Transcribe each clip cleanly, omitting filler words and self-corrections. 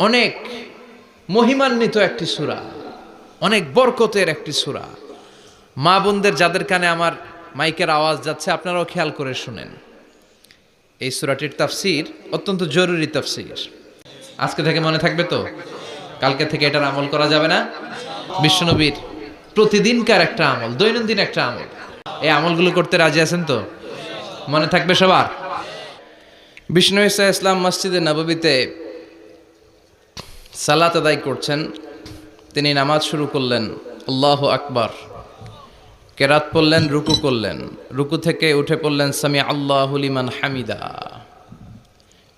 অনেক মহিমান্বিত একটি সূরা, অনেক বরকতের একটি সূরা। মা বোনদের যাদের কানে আমার মাইকের আওয়াজ যাচ্ছে, আপনারাও খেয়াল করে শুনেন। এই সূরাটির তাফসীর অত্যন্ত জরুরি তাফসীর। আজকে থেকে মনে থাকবে তো? কালকে থেকে এটার আমল করা যাবে না? বিশ্বনবীর প্রতিদিনকার একটা আমল, দৈনন্দিন একটা আমল। এই আমলগুলো করতে রাজি আছেন তো? মনে থাকবে সবার? বিষ্ণু ইসা ইসলাম মসজিদে নববীতে সালাত আদায় করছেন। তিনি নামাজ শুরু করলেন, আল্লাহু আকবার, কেরাত পড়লেন, রুকু করলেন, রুকু থেকে উঠে পড়লেন সামি আল্লাহু লিমান হামিদা।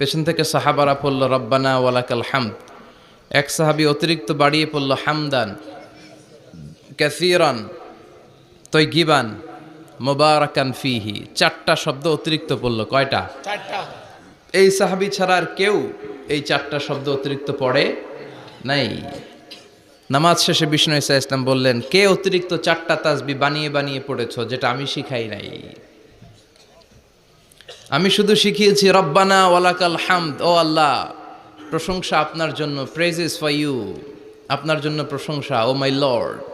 পেছন থেকে সাহাবারা পড়ল রব্বানা ওয়ালাকাল হামদ। এক সাহাবী অতিরিক্ত বাড়িয়ে পড়ল হামদান কাসীরান তয়্যিবান মুবারাকান ফিহি। চারটা শব্দ অতিরিক্ত পড়ল। কয়টা? চারটা। এই সাহাবী ছাড়া আর কেউ এই চারটা শব্দ অতিরিক্ত পড়ে নাই। নামাজ শেষে বিষ্ণু ইসা ইসলাম বললেন, কে অতিরিক্ত চারটা তাসবি বানিয়ে বানিয়ে পড়েছো, যেটা আমি শিখাই নাই? আমি শুধু শিখিয়েছি রব্বানা ওয়ালাকাল হামদ, ও আল্লাহ প্রশংসা আপনার জন্য, প্রেজেস ফর ইউ, আপনার জন্য প্রশংসা, ও মাই লর্ড,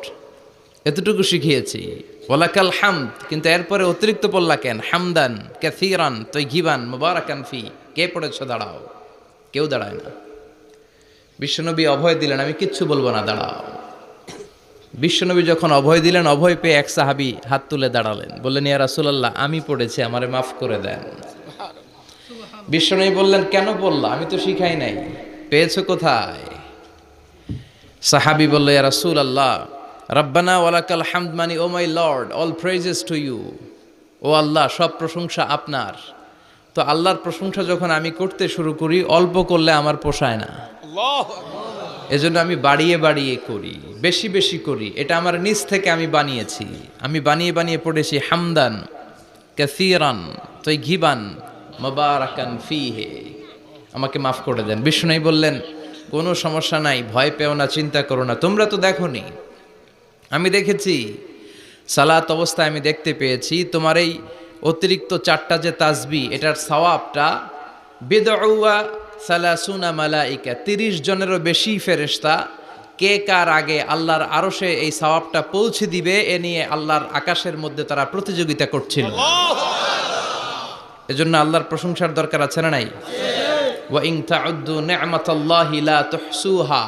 এতটুকু শিখিয়েছি। ওয়ালাকাল হামদ, কিন্তু এরপরে অতিরিক্ত পড়লা কেন? হামদান কাসীরান তয়্যিবান মুবারাকান ফি। কে পড়েছো? দাঁড়াও। কেউ দাঁড়ায় না। বিশ্বনবী অভয় দিলেন, আমি কিচ্ছু বলবো না, দাঁড়াও। বিশ্বনবী যখন অভয় দিলেন, অভয় পেয়ে এক সাহাবী হাত তুলে দাঁড়ালেন, বললেন, ইয়া রাসূলুল্লাহ, আমি পড়েছি, আমারে মাফ করে দেন। বিশ্বনবী বললেন, কেন বললা? আমি তো শিখাই নাই। পেয়েছো কোথায়? সাহাবী বলল, ইয়া রাসূলুল্লাহ, রব্বানা ওয়ালাকাল হামদ মানে O my lord, all praises to you, O Allah সব প্রশংসা আপনার। তো আল্লাহর প্রশংসা যখন আমি করতে শুরু করি, অল্প করলে আমার পোষায় না, এজন্য আমি বাড়িয়ে বাড়িয়ে করি, বেশি বেশি করি। এটা আমার নিজ থেকে আমি বানিয়েছি। আমি বানিয়ে বানিয়ে পড়েছি হামদান কাসীরান তয়্যিবান মুবারাকান ফিহি। আমাকে মাফ করে দেন। বিষ্ণু বললেন, কোনো সমস্যা নাই, ভয় পেও না, চিন্তা করো না। তোমরা তো দেখোনি, আমি দেখেছি। সালাত অবস্থায় আমি দেখতে পেয়েছি তোমার এই অতিরিক্ত চারটা যে তাসবি, এটার সওয়াবটা বিদউয়া সালাসুনা মালাইকা, 30 জনেরও বেশি ফেরেশতা কে কার আগে আল্লাহর আরশে এই সওয়াবটা পৌঁছে দিবে, এ নিয়ে আল্লাহর আকাশের মধ্যে তারা প্রতিযোগিতা করছিল। এজন্য আল্লাহর প্রশংসার দরকার আছে না নাই? ওয়া ইন তাউদ্দু নি'মাতাল্লাহি লা তুহসুহা।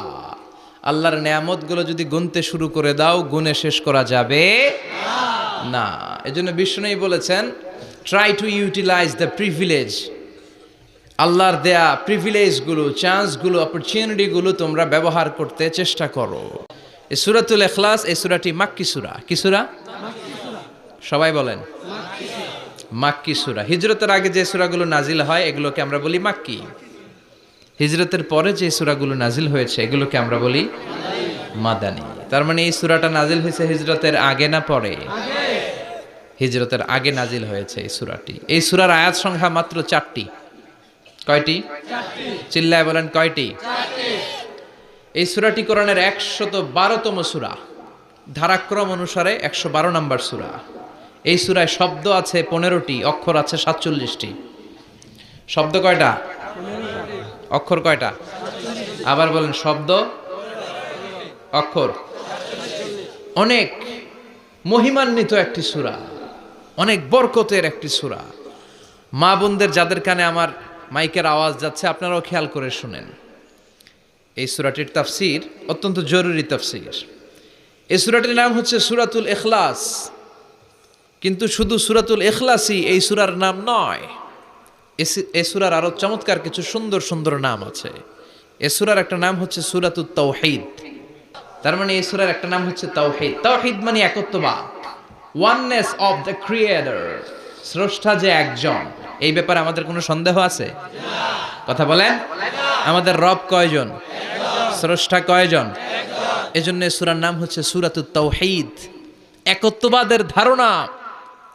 আল্লাহর নেয়ামতগুলো যদি গুনতে শুরু করে দাও, গুনে শেষ করা যাবে না। এজন্য বিষ্ণুই বলেছেন, try to utilise the privilege. আল্লাহর দেয়া প্রিভিলেজগুলো, চান্সগুলো, অপরচুনিটিগুলো তোমরা ব্যবহার করতে চেষ্টা করো। এই সূরাতুল ইখলাস, এই সূরাটি মাক্কি সূরা। কি সূরা? সবাই বলেন, মাক্কি সূরা। হিজরতের আগে যে সূরাগুলো নাজিল হয় এগুলোকে আমরা বলি মাক্কি। হিজরতের পরে যে সূরাগুলো নাজিল হয়েছে এগুলোকে আমরা বলি মাদানী। তার মানে এই সূরাটা নাজিল হয়েছে হিজরতের আগে না পরে? হিজরতের আগে নাজিল হয়েছে এই সূরাটি। এই সূরার আয়াত সংখ্যা মাত্র 4টি। কয়টি? চিল্লায় বলেন, কয়টি? এই সূরাটি কোরআনের 112তম সূরা। ধারাক্রম অনুসারে 112 নম্বর সূরা। এই সূরায় শব্দ আছে 15টি, অক্ষর আছে 47টি। শব্দ কয়টা? অক্ষর কয়টা? আবার বলেন, শব্দ, অক্ষর। অনেক মহিমান্বিত একটি সূরা, অনেক বরকতের একটি সূরা। মা বোনদের যাদের কানে আমার মাইকের আওয়াজ যাচ্ছে, আপনারাও খেয়াল করে শুনেন। এই সূরাটির তাফসীর অত্যন্ত জরুরি তাফসীর। এই সূরাটির নাম হচ্ছে সূরাতুল ইখলাস। কিন্তু শুধু সূরাতুল ইখলাসই এই সূরার নাম নয়। এই সূরার আরো চমৎকার কিছু সুন্দর সুন্দর নাম আছে। এই সূরার একটা নাম হচ্ছে সূরাতুত তাওহীদ। তার মানে এই সূরার একটা নাম হচ্ছে তাওহীদ। তাওহীদ মানে একত্ববাদ, ওয়াননেস অফ দ্য ক্রিয়েটর। স্রষ্টা যে একজন, এই ব্যাপারে আমাদের কোনো সন্দেহ আছে? কথা বলেন, আমাদের রব কয়জন? স্রষ্টা কয়জন? এজন্য এই সূরার নাম হচ্ছে সূরাতুত তাওহীদ। একত্ববাদের ধারণা,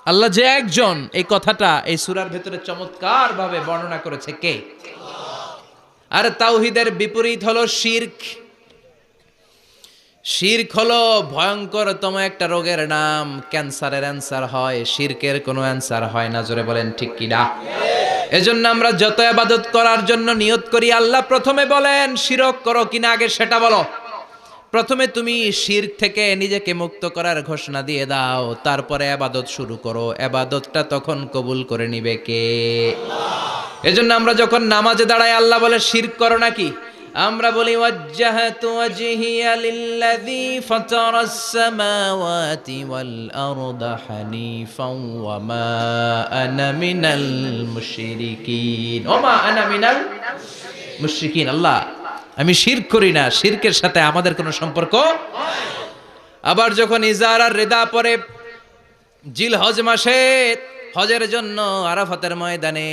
আল্লাহ যে একজন, এই কথাটা এই সূরার ভেতরে চমৎকার ভাবে বর্ণনা করেছে কে? আর তাওহীদের বিপরীত হলো শিরক। শিরক হলো ভয়ঙ্করতম একটা রোগের নাম। ক্যান্সারের অ্যান্সার হয়, শিরকের কোনো অ্যান্সার হয় না। জোরে বলেন ঠিক কি না? এজন্য আমরা যত ইবাদত করার জন্য নিয়ত করি, আল্লাহ প্রথমে বলেন শিরক করো কিনা আগে সেটা বলো। প্রথমে তুমি শিরক থেকে নিজেকে মুক্ত করার ঘোষণা দিয়ে দাও, তারপরে ইবাদত শুরু করো। ইবাদতটা তখন কবুল করে নিবে কে? এজন্য আমরা যখন নামাজে দাঁড়াই আল্লাহ বলে শিরক করো নাকি? আমরা বলি ওয়াজ্জাহাতু ওয়াজহিয়া লিল্লাযী ফাতারাস সামাওয়াতি ওয়াল আরদা হানিফাও ওয়া মা আনা মিনাল মুশরিকিন। ওমা আনা মিনাল মুশরিকিন। আল্লাহ আমি শিরক করি না, শিরকের সাথে আমাদের কোনো সম্পর্ক। আবার যখন ইজার আর রিদা পরে জিলহজ মাসে হজের জন্য আরাফাতের ময়দানে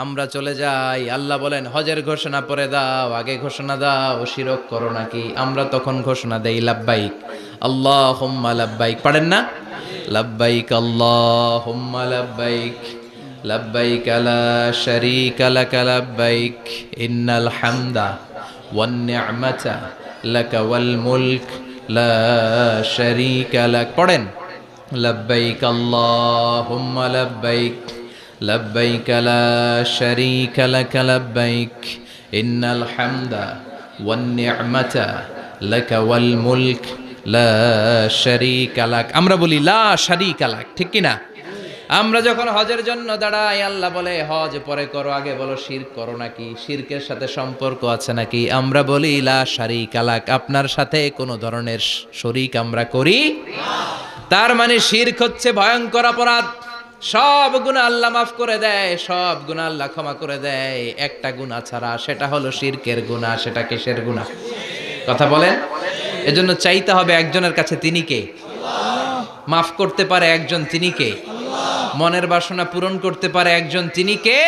আমরা চলে যাই, আল্লাহ বলেন হজের ঘোষণা পরে দাও, আগে ঘোষণা দাও শিরক করো নাকি? আমরা তখন ঘোষণা দেই লাব্বাইক আল্লাহুম্মা লাব্বাইক। পারেন না? লাব্বাইক আল্লাহুম্মা লাব্বাইক লাব্বাইক লা শারীকা লাক লাব্বাইক ইন্নাল হামদা ওয়ান নি'মাতা লাকা ওয়াল মুলক লা শারীকা লাক। পড়েন লাব্বাইক আল্লাহুম্মা লাব্বাইক লাব্বাইক লা শারীকা লাক লাব্বাইক ইন্নাল হামদা ওয়ান নি'মাতা লাকা ওয়াল মুলক লা শারীকা লাক। আমরা বলি লা শারীকা লাক, ঠিক কি না? আমরা যখন হজের জন্য দাঁড়াই আল্লাহ বলে হজ পরে করো, আগে বলো শিরক করো নাকি? শিরকের সাথে সম্পর্ক আছে নাকি? আমরা বলি লা শারীকা লাক, আপনার সাথে কোনো ধরনের শরীক আমরা করি না। তার মানে শিরক হচ্ছে ভয়ঙ্কর অপরাধ। সব গুনাহ আল্লাহ মাফ করে দেয়, সব গুনাহ আল্লাহ ক্ষমা করে দেয়, একটা গুনাহ ছাড়া, সেটা হলো শিরকের গুনাহ। সেটা কিসের গুনাহ? কথা বলেন। এজন্য চাইতে হবে একজনের কাছে, তিনি কে? মাফ করতে পারে একজন, তিনি কে? মনের বাসনা পূরণ করতে পারে একজন, তিনি কে?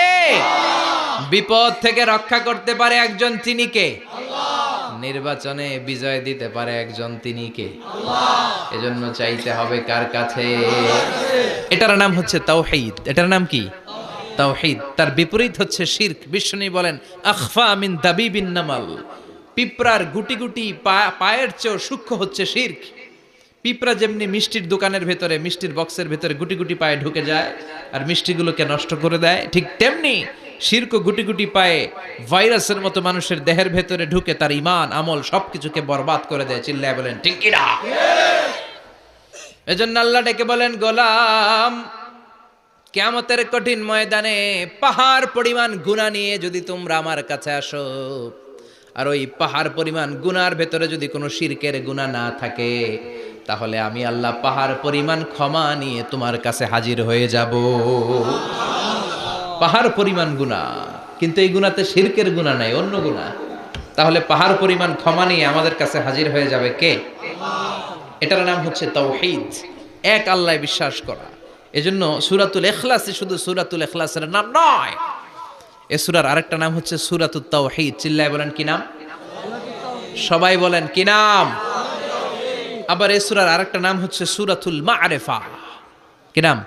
বিপদ থেকে রক্ষা করতে পারে একজন, তিনি কে? নির্বাচনে বিজয় দিতে পারে একজন, তিনি কে? এজন্য চাইতে হবে কার কাছে? এটার নাম হচ্ছে তাওহীদ। এটার নাম কি? তাওহীদ। তার বিপরীত হচ্ছে শিরক। বিষ্ণু বলেন আখফা মিন দাবিবিন নামাল, পিঁপড়ার গুটি গুটি পায়ের চেয়েও সূক্ষ্ম হচ্ছে শিরক। পিঁপড়া যেমনি মিষ্টির দোকানের ভেতরে, মিষ্টির বক্সের ভেতরে গুটি গুটি পায়ে ঢুকে যায় আর মিষ্টিগুলোকে নষ্ট করে দেয়, ঠিক তেমনি শিরক গুটি গুটি পায়ে ভাইরাসের মতো মানুষের দেহের ভেতরে ঢুকে তার ঈমান আমল সবকিছুকে বরবাদ করে দেয়। চিল্লায় বলেন ঠিক কি না? এজন্য আল্লাহ ডেকে বলেন গোলাম, কিয়ামতের কঠিন ময়দানে পাহাড় পরিমাণ গুনাহ নিয়ে যদি তোমরা আমার কাছে আসো, আর ওই পাহাড় পরিমাণ গুনার ভেতরে যদি কোনো শিরকের গুনাহ না থাকে, তাহলে আমি আল্লাহ পাহাড় পরিমাণ ক্ষমা নিয়ে তোমার কাছে হাজির হয়ে যাব। পাহাড় পরিমাণ গুনাহ, কিন্তু এই গুনাতে শিরকের গুনাহ নাই, অন্য গুনাহ। তাহলে পাহাড় পরিমাণ ক্ষমা নিয়ে আমাদের কাছে হাজির হয়ে যাবে কে? এটার নাম হচ্ছে তাওহীদ, এক আল্লাহ বিশ্বাস করা। এজন্য সূরাতুল ইখলাস শুধু সূরাতুল ইখলাসের নাম নয়, এই সূরার আরেকটা নাম হচ্ছে সূরাতুত তাওহীদ। চিল্লায় বলেন কি নাম? সবাই বলেন কি নাম? আবার এই সূরার আরেকটা নাম হচ্ছে সূরাতুল মা'রিফা। কি নাম?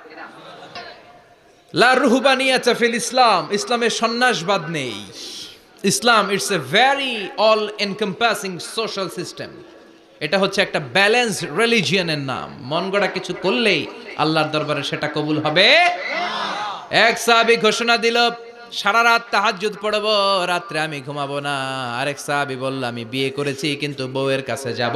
লা রুহবানিয়াতা ফিল ইসলাম, ইসলামে সন্ন্যাসবাদ নেই। Islam it's a very all encompassing social system. এটা হচ্ছে একটা ব্যালেন্স রিলিজিয়নের নাম। মন গড়া কিছু করলেই আল্লাহর দরবারে সেটা কবুল হবে। এক সাহাবী ঘোষণা দিল সারা রাত তাহাজ্জুদ পড়ব, রাত্রে আমি ঘুমাবো না। আরেক সাহাবী বলল আমি বিয়ে করেছি কিন্তু বউয়ের কাছে যাব।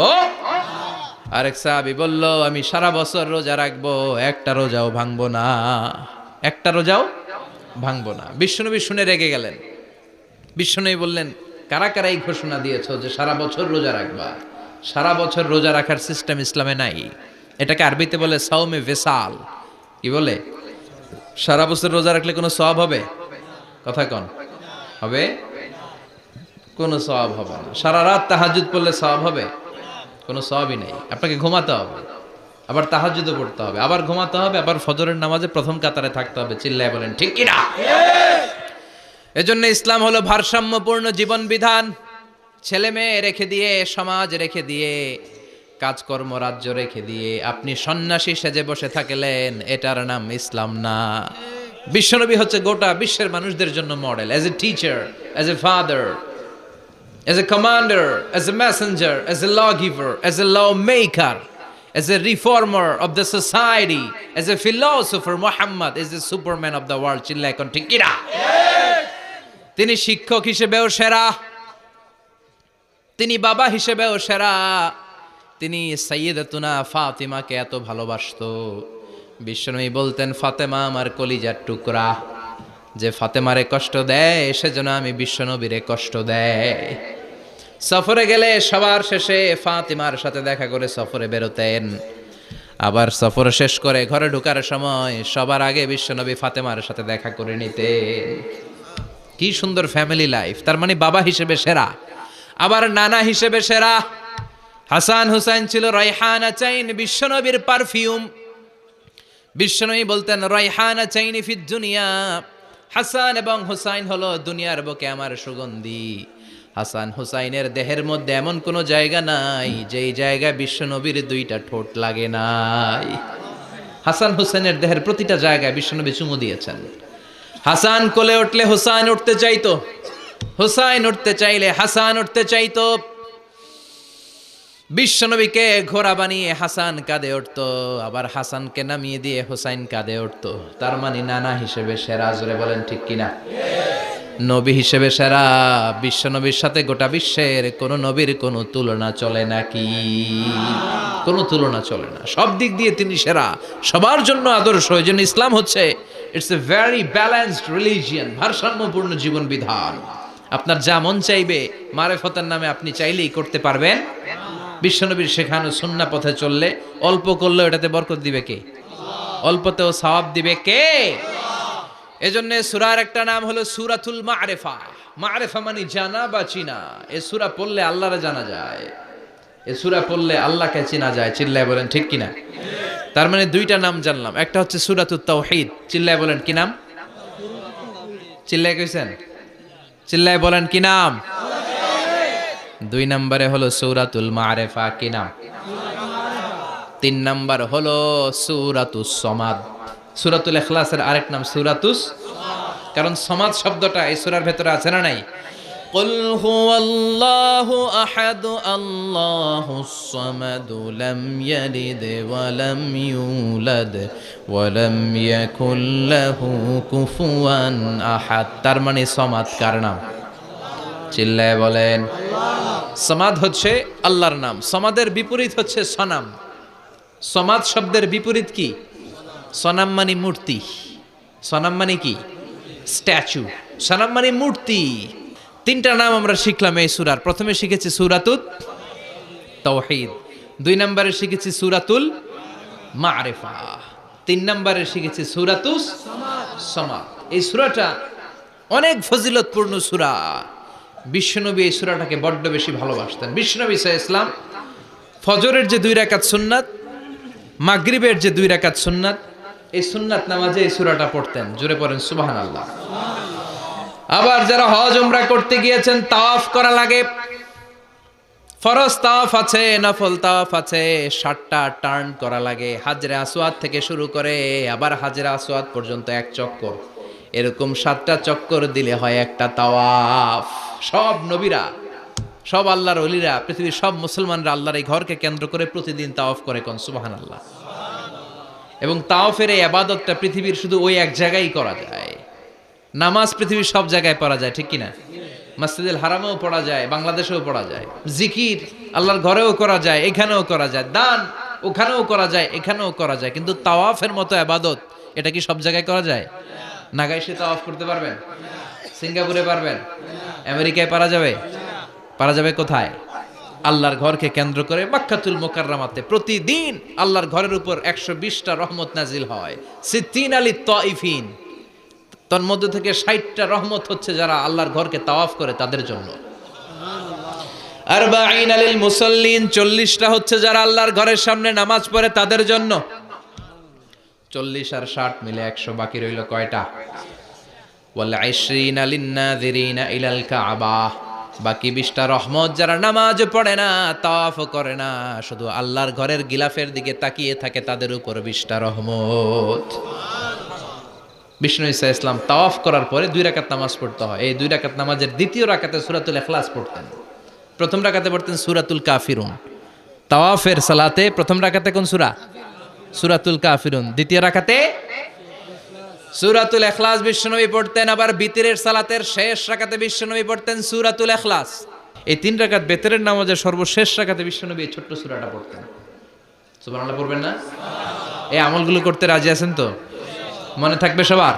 আরেক সাহাবী বলল আমি সারা বছর রোজা রাখবো, একটা রোজাও ভাঙবো না, একটা রোজাও ভাঙবো না। বিশ্বনবী শুনে রেগে গেলেন। বিশ্বনবী বললেন কারা কারা এই ঘোষণা দিয়েছো যে সারা বছর রোজা রাখবা? সারা বছর রোজা রাখার সিস্টেম ইসলামে নাই। এটাকে আরবিতে বলে সাওমে ভেসাল। কি বলে? সারা বছর রোজা রাখলে কোনো সওয়াব হবে? কথা কন, হবে? কোনো সওয়াব হবে না। সারা রাত তাহাজ্জুদ পড়লে সওয়াব হবে? কোনো সওয়াবই নেই। আপনাকে ঘুমাতে হবে, আবার তাহাজ্জুদও পড়তে হবে, আবার ঘুমাতে হবে, আবার ফজরের নামাজে প্রথম কাতারে থাকতে হবে। চিল্লায় বলেন ঠিক কি না? এজন্য ইসলাম হলো ভারসাম্যপূর্ণ জীবন বিধান। ছেলে মেয়ে রেখে দিয়ে, সমাজ রেখে দিয়ে, কাজকর্ম রাজ্য রেখে দিয়ে আপনি সন্ন্যাসী সেজে বসে থাকলেন, এটার নাম ইসলাম না। বিশ্বনবী হচ্ছে গোটা বিশ্বের মানুষদের জন্য model, as a teacher, as a father, as a commander, as a messenger, as a lawgiver, as a lawmaker, as a reformer of the society, as a philosopher. Muhammad is the superman of the world. Chillai kon ঠিক কি না? তিনি শিক্ষক হিসেবেও সেরা, তিনি বাবা হিসেবেও সেরা। তিনি সাইয়্যিদাতুনা ফাতিমাকে এত ভালোবাসতো, বিশ্বনবী বলতেন ফাতেমা আমার কলিজার টুকরা, যে ফাতেমারে কষ্ট দেয় সেজন্য আমি বিশ্বনবীরে কষ্ট দেয়। সফরে গেলে সবার শেষে ফাতিমার সাথে দেখা করে সফরে বেরোতেন, আবার সফর শেষ করে ঘরে ঢোকার সময় সবার আগে বিশ্বনবী ফাতেমার সাথে দেখা করে নিতেন। কি সুন্দর ফ্যামিলি লাইফ। তার মানে বাবা হিসেবে সেরা, আবার নানা হিসেবে সেরা। হাসান হুসাইন ছিল রায়হানা চাইন, বিশ্বনবীর পারফিউম। বিশ্বনবী বলতেন রায়হানা চাইনি ফিদ দুনিয়া, হাসান এবং হুসাইন হলো দুনিয়ার বুকে আমার সুগন্ধি। হাসান হুসাইনের দেহের মধ্যে এমন কোনো জায়গা নাই যেই জায়গায় বিশ্বনবীর দুইটা ঠোঁট লাগে নাই। হাসান হুসাইনের দেহের প্রতিটা জায়গায় বিশ্বনবী চুমু দিয়েছেন। হাসান কোলে উঠলে হুসাইন উঠতে চাইতো, হুসাইন উঠতে চাইলে হাসান উঠতে চাইতো। বিশ্বনবীকে ঘোড়া বানিয়ে হাসান কাঁধে উঠতো, আবার হাসানকে নামিয়ে দিয়ে হুসাইন কাঁধে উঠতো। তার মানে নানা হিসেবে সেরা। জোরে বলেন ঠিক কিনা? নবী হিসেবে সেরা। বিশ্বনবীর সাথে গোটা বিশ্বের কোন নবীর কোনো তুলনা চলে নাকি? কোনো তুলনা চলে না। সব দিক দিয়ে তিনি সেরা, সবার জন্য আদর্শ। এই জন্য ইসলাম হচ্ছে it's a very balanced religion, ভারসাম্যপূর্ণ জীবন বিধান। আপনার যা মন চাইবে মারেফতের নামে আপনি চাইলেই করতে পারবেন। বিশ্বনবীর শেখানো সুন্নাহ পথে চললে অল্প করলেও এটাতে বরকত দিবে কে? অল্পতেও সওয়াব দিবে কে? এজন্য সূরার একটা নাম হলো সূরাতুল মা'রিফা। মা'রিফা মানে জানা বা চিনা। এই সূরা পড়লে আল্লাহরে জানা যায়, এই সূরা পড়লে আল্লাহকে চেনা যায়। চিল্লায় বলেন ঠিক কিনা? তার মানে দুইটা নাম জানলাম, একটা হচ্ছে সূরাতুত তাওহীদ। চিল্লায় বলেন কি নাম? চিল্লায় কইছেন? চিল্লায় বলেন কি নাম? দুই নম্বরে হলো সূরাতুল মা'রিফা। কি নাম? তিন নম্বর হলো সূরাতুস সমাদ। সূরাতুল ইখলাসের আরেক নাম সূরাতুস, কারণ সমাদ শব্দটা এই সূরার ভেতরে আছে না নাই? কুল হুয়াল্লাহু আহাদ আল্লাহুস সামাদ লাম ইয়ালিদ ওয়া লাম ইউলাদ ওয়া লাম ইয়াকুল লাহু কুফুয়ান আহাদ। তার মানে সমাদ কার নাম? চিল্লায় বলেন। সমাদ হচ্ছে আল্লাহর নাম। সমাদের বিপরীত হচ্ছে সনাম। সমাদ শব্দের বিপরীত কি? সনাম মানে মূর্তি। সনাম মানে কি? স্ট্যাচু। সনাম মানে মূর্তি। তিনটা নাম আমরা শিখলাম এই সূরার। প্রথমে শিখেছি সূরাতুত তাওহীদ, দুই নম্বরে শিখেছি সূরাতুল মা'রিফা, তিন নম্বরে শিখেছি সূরাতুস সমাদ। এই সূরাটা অনেক ফজিলতপূর্ণ সূরা। বিশ্বনবী এই সূরাটাকে বড্ড বেশি ভালোবাসতেন। বিশ্বনবী সাল্লাল্লাহু আলাইহি ওয়াসাল্লাম ফজরের যে 2 রাকাত সুন্নাত, মাগরিবের যে 2 রাকাত সুন্নাত, এই সুন্নাত নামাজে এই সূরাটা পড়তেন। জোরে পড়েন সুবহানাল্লাহ। আবার যারা হজ উমরা করতে গিয়েছেন, তাওয়াফ করা লাগে। ফরজ তাওয়াফ আছে, নফল তাওয়াফ আছে, 7টা টার্ন করা লাগে। হাজরে আসওয়াদ থেকে শুরু করে আবার হাজরে আসওয়াদ পর্যন্ত এক চক্কর, এরকম 7টা চক্কর দিলে হয় একটা তাওয়াফ। সব নবীরা, সব আল্লাহর ওলিরা, পৃথিবীর সব মুসলমানরা আল্লাহর এই ঘরকে কেন্দ্র করে প্রতিদিন তাওয়াফ করে। কোন সুবহানাল্লাহ। এবং তাওয়াফের এই ইবাদতটা পৃথিবীর শুধু ওই এক জায়গায় করা যায়। নামাজ পৃথিবীর সব জায়গায় পড়া যায়, ঠিক কিনা? মসজিদুল হারামেও পড়া যায়, বাংলাদেশেও পড়া যায়। জিকির আল্লাহর ঘরেও করা যায়, এখানেও করা যায়। দান ওখানেও করা যায়, এখানেও করা যায়। কিন্তু তাওয়াফের মতো ইবাদত, এটা কি সব জায়গায় করা যায়? নাগাইশে তাওয়াফ করতে পারবেন? সিঙ্গাপুরে পারবেন? আমেরিকায় পারা যাবে? পারা যাবে কোথায়? আল্লাহর ঘরকে কেন্দ্র করে মক্কাতুল মুকাররমাতে প্রতিদিন আল্লাহর ঘরের উপর 120টা রহমত নাজিল হয়। সিত্তিন আলী তাইফিন, তার মধ্যে থেকে 60টা রহমত হচ্ছে যারা আল্লাহর ঘরকে তাওয়াফ করে তাদের জন্য। আরবাঈন আলিল মুসাল্লিন, 40টা হচ্ছে যারা আল্লাহর ঘরের সামনে নামাজ পড়ে তাদের জন্য। 40 আর 60 মিলে 100, বাকি রইল কয়টা? ওয়াল 20 লিন-নাযিরিনা ইলাল কাবা, বাকি 20টা রহমত যারা নামাজ পড়ে না, তাওয়াফ করে না, শুধু আল্লাহর ঘরের গিলাফের দিকে তাকিয়ে থাকে, তাদের উপর 20টা রহমত। বিষ্ণু ঈসা ইসলাম তাওয়াফ করার পরে 2 রাকাত নামাজ পড়তে হয়। এই 2 রাকাত নামাজের দ্বিতীয় রাকাতে সূরাতুল ইখলাস পড়তেন, প্রথম রাকাতে পড়তেন সূরাতুল কাফিরুন। তাওয়াফের সালাতে প্রথম রাকাতে কোন সূরা? সূরাতুল কাফিরুন। দ্বিতীয় রাকাতে সূরাতুল ইখলাস বিশ্বনবী পড়তেন, আবার বিতরের সালাতের শেষ রাকাতে বিশ্বনবী পড়তেন সূরাতুল ইখলাস। এই 3 রাকাত বিতরের নামাজের সর্বশেষ রাকাতে বিশ্বনবী এই ছোট্ট সূরাটা পড়তেন। সুবহানাল্লাহ পড়বেন না? এই আমলগুলো করতে রাজি আছেন তো? মনে থাকবে সবার?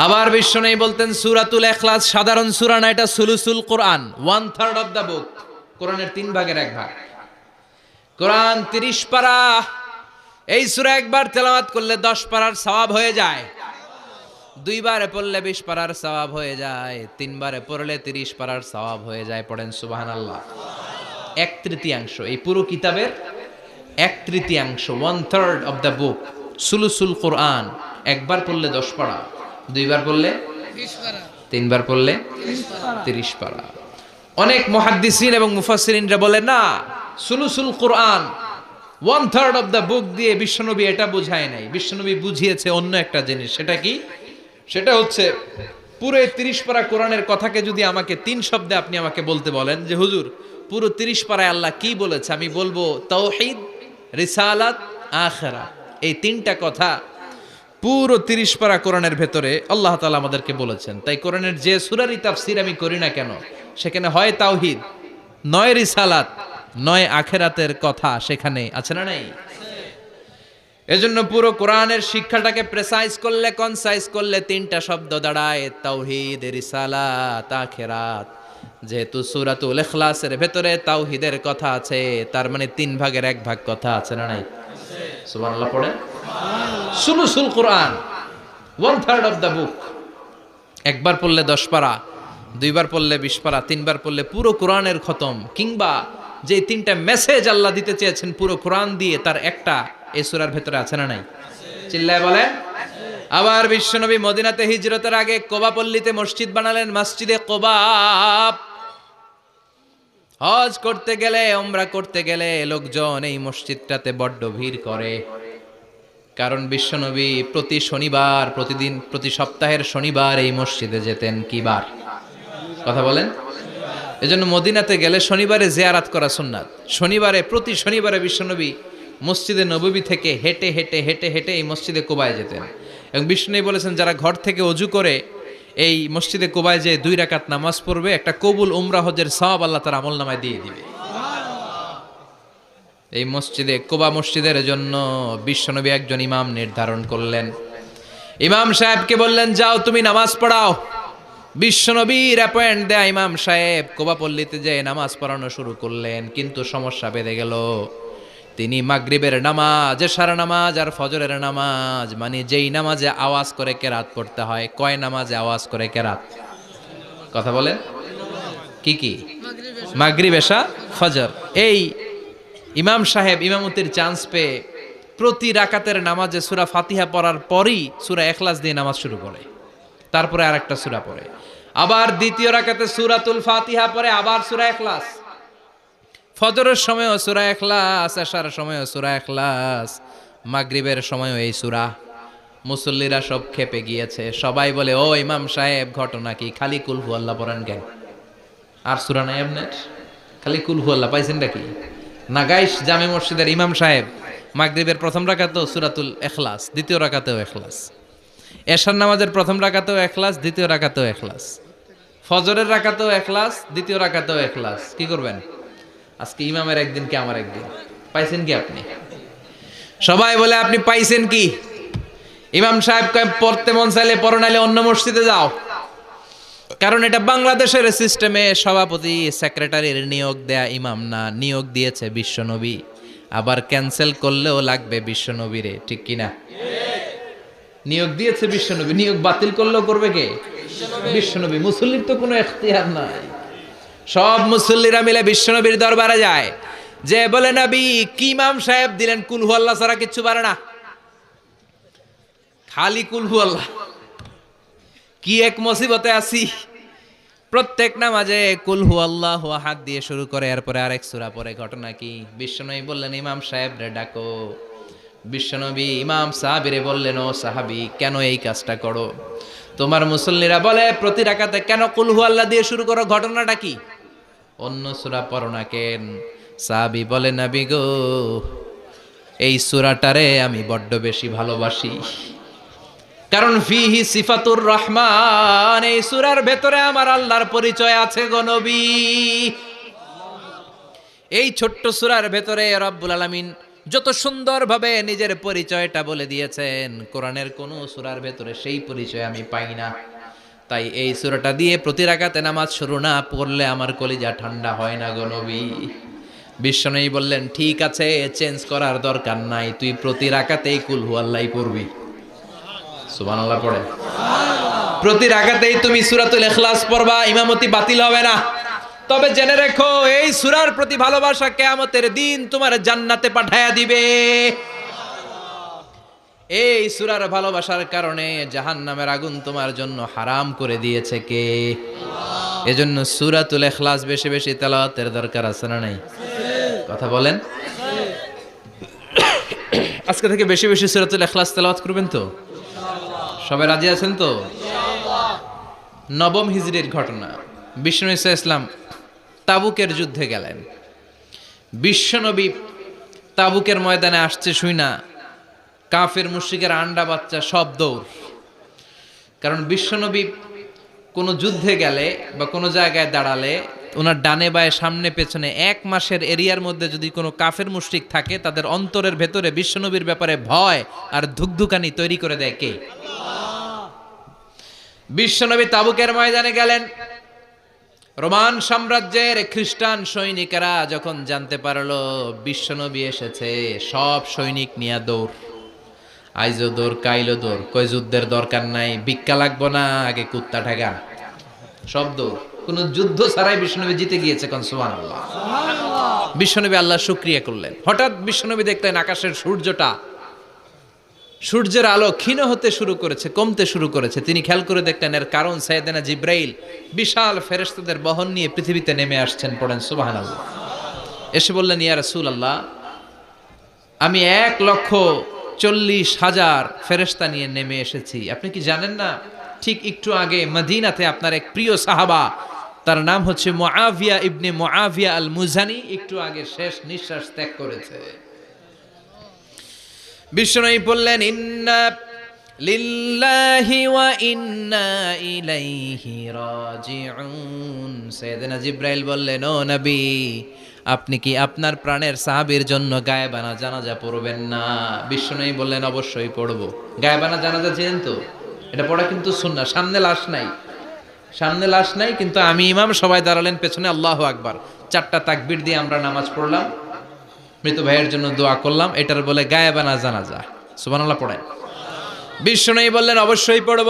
আবার বিশ্বনবী বলতেন সূরাতুল ইখলাস সাধারণ সূরা না, এটা সুলুসুল কোরআন, 1/3 অফ দ্য বুক। কোরআনের 3 ভাগের 1 ভাগ। কোরআন 30 পারা। এই সূরা একবার তেলাওয়াত করলে 10 পারার সওয়াব হয়ে যায়। 2 বারে পড়লে 20 পারার সওয়াব হয়ে যায়। 3 বারে পড়লে 30 পারার সওয়াব হয়ে যায়। পড়েন সুবহানাল্লাহ। 1/3 এই পুরো কিতাবের 1/3, 1/3 অফ দ্য বুক সুলুসুল কোরআন। একবার পড়লে 10 পারা, 2 বার পড়লে 20 পারা, 3 বার পড়লে 30 পারা। অনেক মুহাদ্দিসিন এবং মুফাসসিরিনরা বলে না, সুলুসুল কোরআন 1/3 অফ দ্য বুক দিয়ে বিশ্বনবী এটা বুঝায় নাই। বিশ্বনবী বুঝিয়েছে অন্য একটা জিনিস। সেটা কি? সেটা হচ্ছে পুরো 30 পারা কোরআনের কথাকে যদি আমাকে 3 শব্দে আপনি আমাকে বলতে বলেন যে হুজুর পুরো 30 পারায় আল্লাহ কি বলেছে, আমি বলবো তাওহীদ, রিসালাত, আখিরাত। এই 3টা কথা পুরো 30 পারা কোরআনের ভেতরে আল্লাহ তাআলা আমাদেরকে বলেছেন। তাই কোরআনের যে সূরারই তাফসীর আমি করি না কেন, সেখানে হয় তাওহীদ, নয় রিসালাত, নয় আখিরাতের কথা সেখানে আছে না নাই? এজন্য পুরো কোরআনের শিক্ষাটাকে প্রেসাইজ করলে, কনসাইজ করলে 3টা শব্দ দাঁড়ায়, তাওহীদ, রিসালাত, আখিরাত। যেহেতু সূরাতুল ইখলাসের ভেতরে তাওহীদের কথা আছে, তার মানে 3 ভাগের 1 ভাগ কথা আছে না নাই? সুবহানাল্লাহ পড়েন। সুলুসুল কোরআন 1/3 অফ দ্য বুক। একবার পড়লে 10 পারা, 2 বার পড়লে 20 পারা, 3 বার পড়লে পুরো কোরআনের খতম। কিংবা যে 3টা মেসেজ আল্লাহ দিতে চেয়েছেন পুরো কোরআন দিয়ে, তার একটা এই সূরার ভেতরে আছে না নাই? চিল্লায় বলেন। আবার বিশ্বনবী মদিনাতে হিজরতের আগে কোবা পল্লীতে মসজিদ বানালেন, মসজিদে কোবা। হজ করতে গেলে, উমরা করতে গেলে লোকজন এই মসজিদটাতে বড্ড ভিড় করে। কারণ বিশ্বনবী প্রতি শনিবার, প্রতিদিন, প্রতি সপ্তাহের শনিবার এই মসজিদে যেতেন। কি বার? কথা বলেন। এজন্য মদিনাতে গেলে শনিবারে জিয়ারাত করা সুন্নাত। শনিবারে, প্রতি শনিবারে বিশ্বনবী মসজিদে নববী থেকে হেঁটে হেঁটে হেঁটে হেঁটে এই মসজিদে কোবায় যেতেন। এবং বিশ্বনবী বলেছেন যারা ঘর থেকে ওযু করে এই মসজিদে কোবায় যে 2 রাকাত নামাজ পড়বে, একটা কবুল উমরা হজের সওয়াব আল্লাহ তার আমলনামায় দিয়ে দিবে। এই মসজিদে, কোবা মসজিদের জন্য বিশ্বনবী একজন ইমাম নির্ধারণ করলেন। ইমাম সাহেবকে বললেন যাও তুমি নামাজ পড়াও। বিশ্বনবীর অ্যাপয়েন্ট দেয়া ইমাম সাহেব কোবা পল্লীতে যেয়ে নামাজ পড়ানো শুরু করলেন। কিন্তু সমস্যা বেড়ে গেল। তিনি মাগরিবের নামাজ, এশার নামাজ আর ফজরের নামাজ, মানে যেই নামাজে আওয়াজ করে কেরাত পড়তে হয়, কয় নামাজে আওয়াজ করে কেরাত? কথা বলেন। কি কি? মাগরিব, এশা, ফজর। এই ইমাম সাহেব ইমামতির চান্স পেয়ে প্রতি রাকাতের নামাজে সূরা ফাতিহা পড়ার পরই সূরা ইখলাস দিয়ে নামাজ শুরু করে, তারপরে আরেকটা সূরা পড়ে, আবার দ্বিতীয় রাকাতে সূরাতুল ফাতিহা পড়ে, আবার সূরা ইখলাস। ফজরের সময়ও সূরা ইখলাস, এশার সময়ও সূরা ইখলাস, মাগরিবের সময়ও এই সূরা। মুসল্লিরা সব খেপে গিয়েছে। সবাই বলে ও ইমাম সাহেব ঘটনা কি? খালি কুল হু আল্লাহ পড়েন কেন? আর সূরা নাই আপনার? খালি কুল হু আল্লাহ পাইছেন নাকি? নাগাইশ জামে মসজিদের ইমাম সাহেব মাগরিবের প্রথম রাকাতেও সূরাতুল ইখলাস, দ্বিতীয় রাকাতেও ইখলাস, এশার নামাজের প্রথম রাকাতেও ইখলাস, দ্বিতীয় রাকাতেও ইখলাস, ফজরের রাকাতেও ইখলাস, দ্বিতীয় রাকাতেও ইখলাস। কি করবেন? আজকে ইমামের একদিন কি আমার একদিন। পাইছেন কি আপনি? সবাই বলে আপনি পাইছেন কি? ইমাম সাহেব কয় পড়তে মন চাইলে পড়ো, নাইলে অন্য মসজিদে যাও। কারণ এটা বাংলাদেশের সিস্টেমে সভাপতি সেক্রেটারির নিয়োগ দেয়া ইমাম না, নিয়োগ দিয়েছে বিশ্বনবী। আবার ক্যান্সেল করলেও লাগবে বিশ্বনবীরে, ঠিক কিনা? নিয়োগ দিয়েছে বিশ্বনবী, নিয়োগ বাতিল করলেও করবে কে? বিশ্বনবী। মুসল্লির তো কোনো এখতিয়ার নাই। সব মুসল্লিরা মিলে বিশ্বনবীর দরবারে যায়, যে বলে নবী কি ইমাম সাহেব দিলেন, কুল হু আল্লাহ ছাড়া কিচ্ছু পারে না, খালি কুল হু আল্লাহ। কি এক মুসিবতে আছি। প্রত্যেক নামাজে কুল হু আল্লাহু আহাদ দিয়ে শুরু করে, এরপরে আরেক সূরা পড়ে। ঘটনা কি? বিশ্বনবী বললেন ইমাম সাহেব রে ডাকো। বিশ্বনবী ইমাম সাহাবীরে বললেন ও সাহাবী কেন এই কাজটা করো? তোমার মুসল্লিরা বলে প্রতি রাকাতে কেন কুল হু আল্লাহ দিয়ে শুরু করো, ঘটনাটা কি? অন্য সূরা পড়ো না কেন? সাহাবী বলে নবী গো এই সূরাটারে আমি বড্ড বেশি ভালোবাসি। কারণ ফিহি সিফাতুর রহমান, এই সূরার ভেতরে আমার আল্লাহর পরিচয় আছে গো নবী। এই ছোট্ট সূরার ভেতরে রব্বুল আলামিন যত সুন্দরভাবে নিজের পরিচয়টা বলে দিয়েছেন, কোরআনের কোন সূরার ভেতরে সেই পরিচয় আমি পাই না। তাই এই সূরাটা দিয়ে প্রতি রাকাতে নামাজ শুরু না পড়লে আমার কলিজা ঠান্ডা হয় না গো নবী। বিশ্বনবী বললেন, ঠিক আছে, চেঞ্জ করার দরকার নাই, তুই প্রতি রাকাতেই কুল হুয়াল্লাহ পড়বি। সুবহানাল্লাহ পড়ে। প্রতি রাকাতেই তুমি সূরাতুল ইখলাস পড়বা, ইমামতি বাতিল হবে না। তবে জেনে রেখো, এই সূরার প্রতি ভালোবাসা কিয়ামতের দিন তোমার জান্নাতে পাঠায়া দিবে। এই সূরার ভালোবাসার কারণে জাহান্নামের আগুন তোমার জন্য হারাম করে দিয়েছে কে? এজন্য সূরাতুল ইখলাস বেশি বেশি তেলাওয়াতের দরকার আছে না নাই? কথা বলেন। আজকে থেকে বেশি বেশি সূরাতুল ইখলাস তেলাওয়াত করবেন তো? সবাই রাজি আছেন তো? নবম হিজরির ঘটনা। বিশ্বনবী সাল্লাল্লাহু আলাইহি ওয়াসাল্লাম তাবুকের যুদ্ধে গেলেন। বিশ্বনবী তাবুকের ময়দানে আসছে শুই না কাফের মুশরিকের আন্ডা বাচ্চা সব দৌড়। কারণ বিশ্বনবী কোনো যুদ্ধে গেলে বা কোনো জায়গায় দাঁড়ালে ওনার ডানে বায়ে সামনে পেছনে 1 মাসের এরিয়ার মধ্যে যদি কোনো কাফের মুশরিক থাকে, তাদের অন্তরের ভেতরে বিশ্বনবীর ব্যাপারে ভয় আর ধুকধুকানি তৈরি করে দেয় কে? বিশ্বনবী তাবুকের ময়দানে গেলেন। রোমান সাম্রাজ্যের খ্রিস্টান সৈনিকেরা যখন জানতে পারলো বিশ্বনবী এসেছে, সব সৈনিক নিয়ে দৌড়। আইজো দৌড়, কাইলো দৌড়, কই যুদ্ধের দরকার নাই, ভিক্ষা লাগবো না, আগে কুত্তা ঠেকা, সব দৌড়। কোন যুদ্ধ ছাড়াই বিশ্বনবী জিতে গিয়েছে। কোন সুবহানাল্লাহ। বিশ্বনবী আল্লাহর শুকরিয়া করলেন। হঠাৎ বিশ্বনবী দেখলেন আকাশের সূর্যের আলো ক্ষীণ হতে শুরু করেছে, কমতে শুরু করেছে। তিনি খেয়াল করে দেখলেন এর কারণ সাইয়েদনা জিব্রাইল বিশাল ফেরেশতাদের বহন নিয়ে পৃথিবীতে নেমে আসছেন। পড়েন সুবহানাল্লাহ। এসে বললেন, ইয়া রাসূলুল্লাহ, আমি 1,40,000 ফেরেশতা নিয়ে নেমে এসেছি। আপনি কি জানেন না, ঠিক একটু আগে মদিনাতে আপনার এক প্রিয় সাহাবা, তার নাম হচ্ছে মুআবিয়া ইবনে মুআবিয়া আল মুজানি, একটু আগে শেষ নিঃশ্বাস ত্যাগ করেছে। বিশ্বনবী বললেন, ইন্না লিল্লাহি ওয়া ইন্না ইলাইহি রাজিউন। সাইয়েদনা জিব্রাইল বললেন, ও নবী, আপনি কি আপনার প্রাণের সাহাবীর জন্য গায়েবানা জানাজা পড়বেন না? বিশ্বনবী বললেন, অবশ্যই পড়ব। গায়েবানা জানাজা চেনেন তো? এটা পড়া কিন্তু সুন্নাহ। সামনে লাশ নাই, কিন্তু আমি ইমাম, সবাই দাঁড়ালেন পেছনে, আল্লাহু আকবার, 4টা তাকবীর দিয়ে আমরা নামাজ পড়লাম, মৃত ভাইয়ের জন্য দোয়া করলাম, এটার বলে গায়েবানা জানাজা। সুবহানাল্লাহ পড়েন। বিশ্বনবী বললেন, অবশ্যই পড়ব।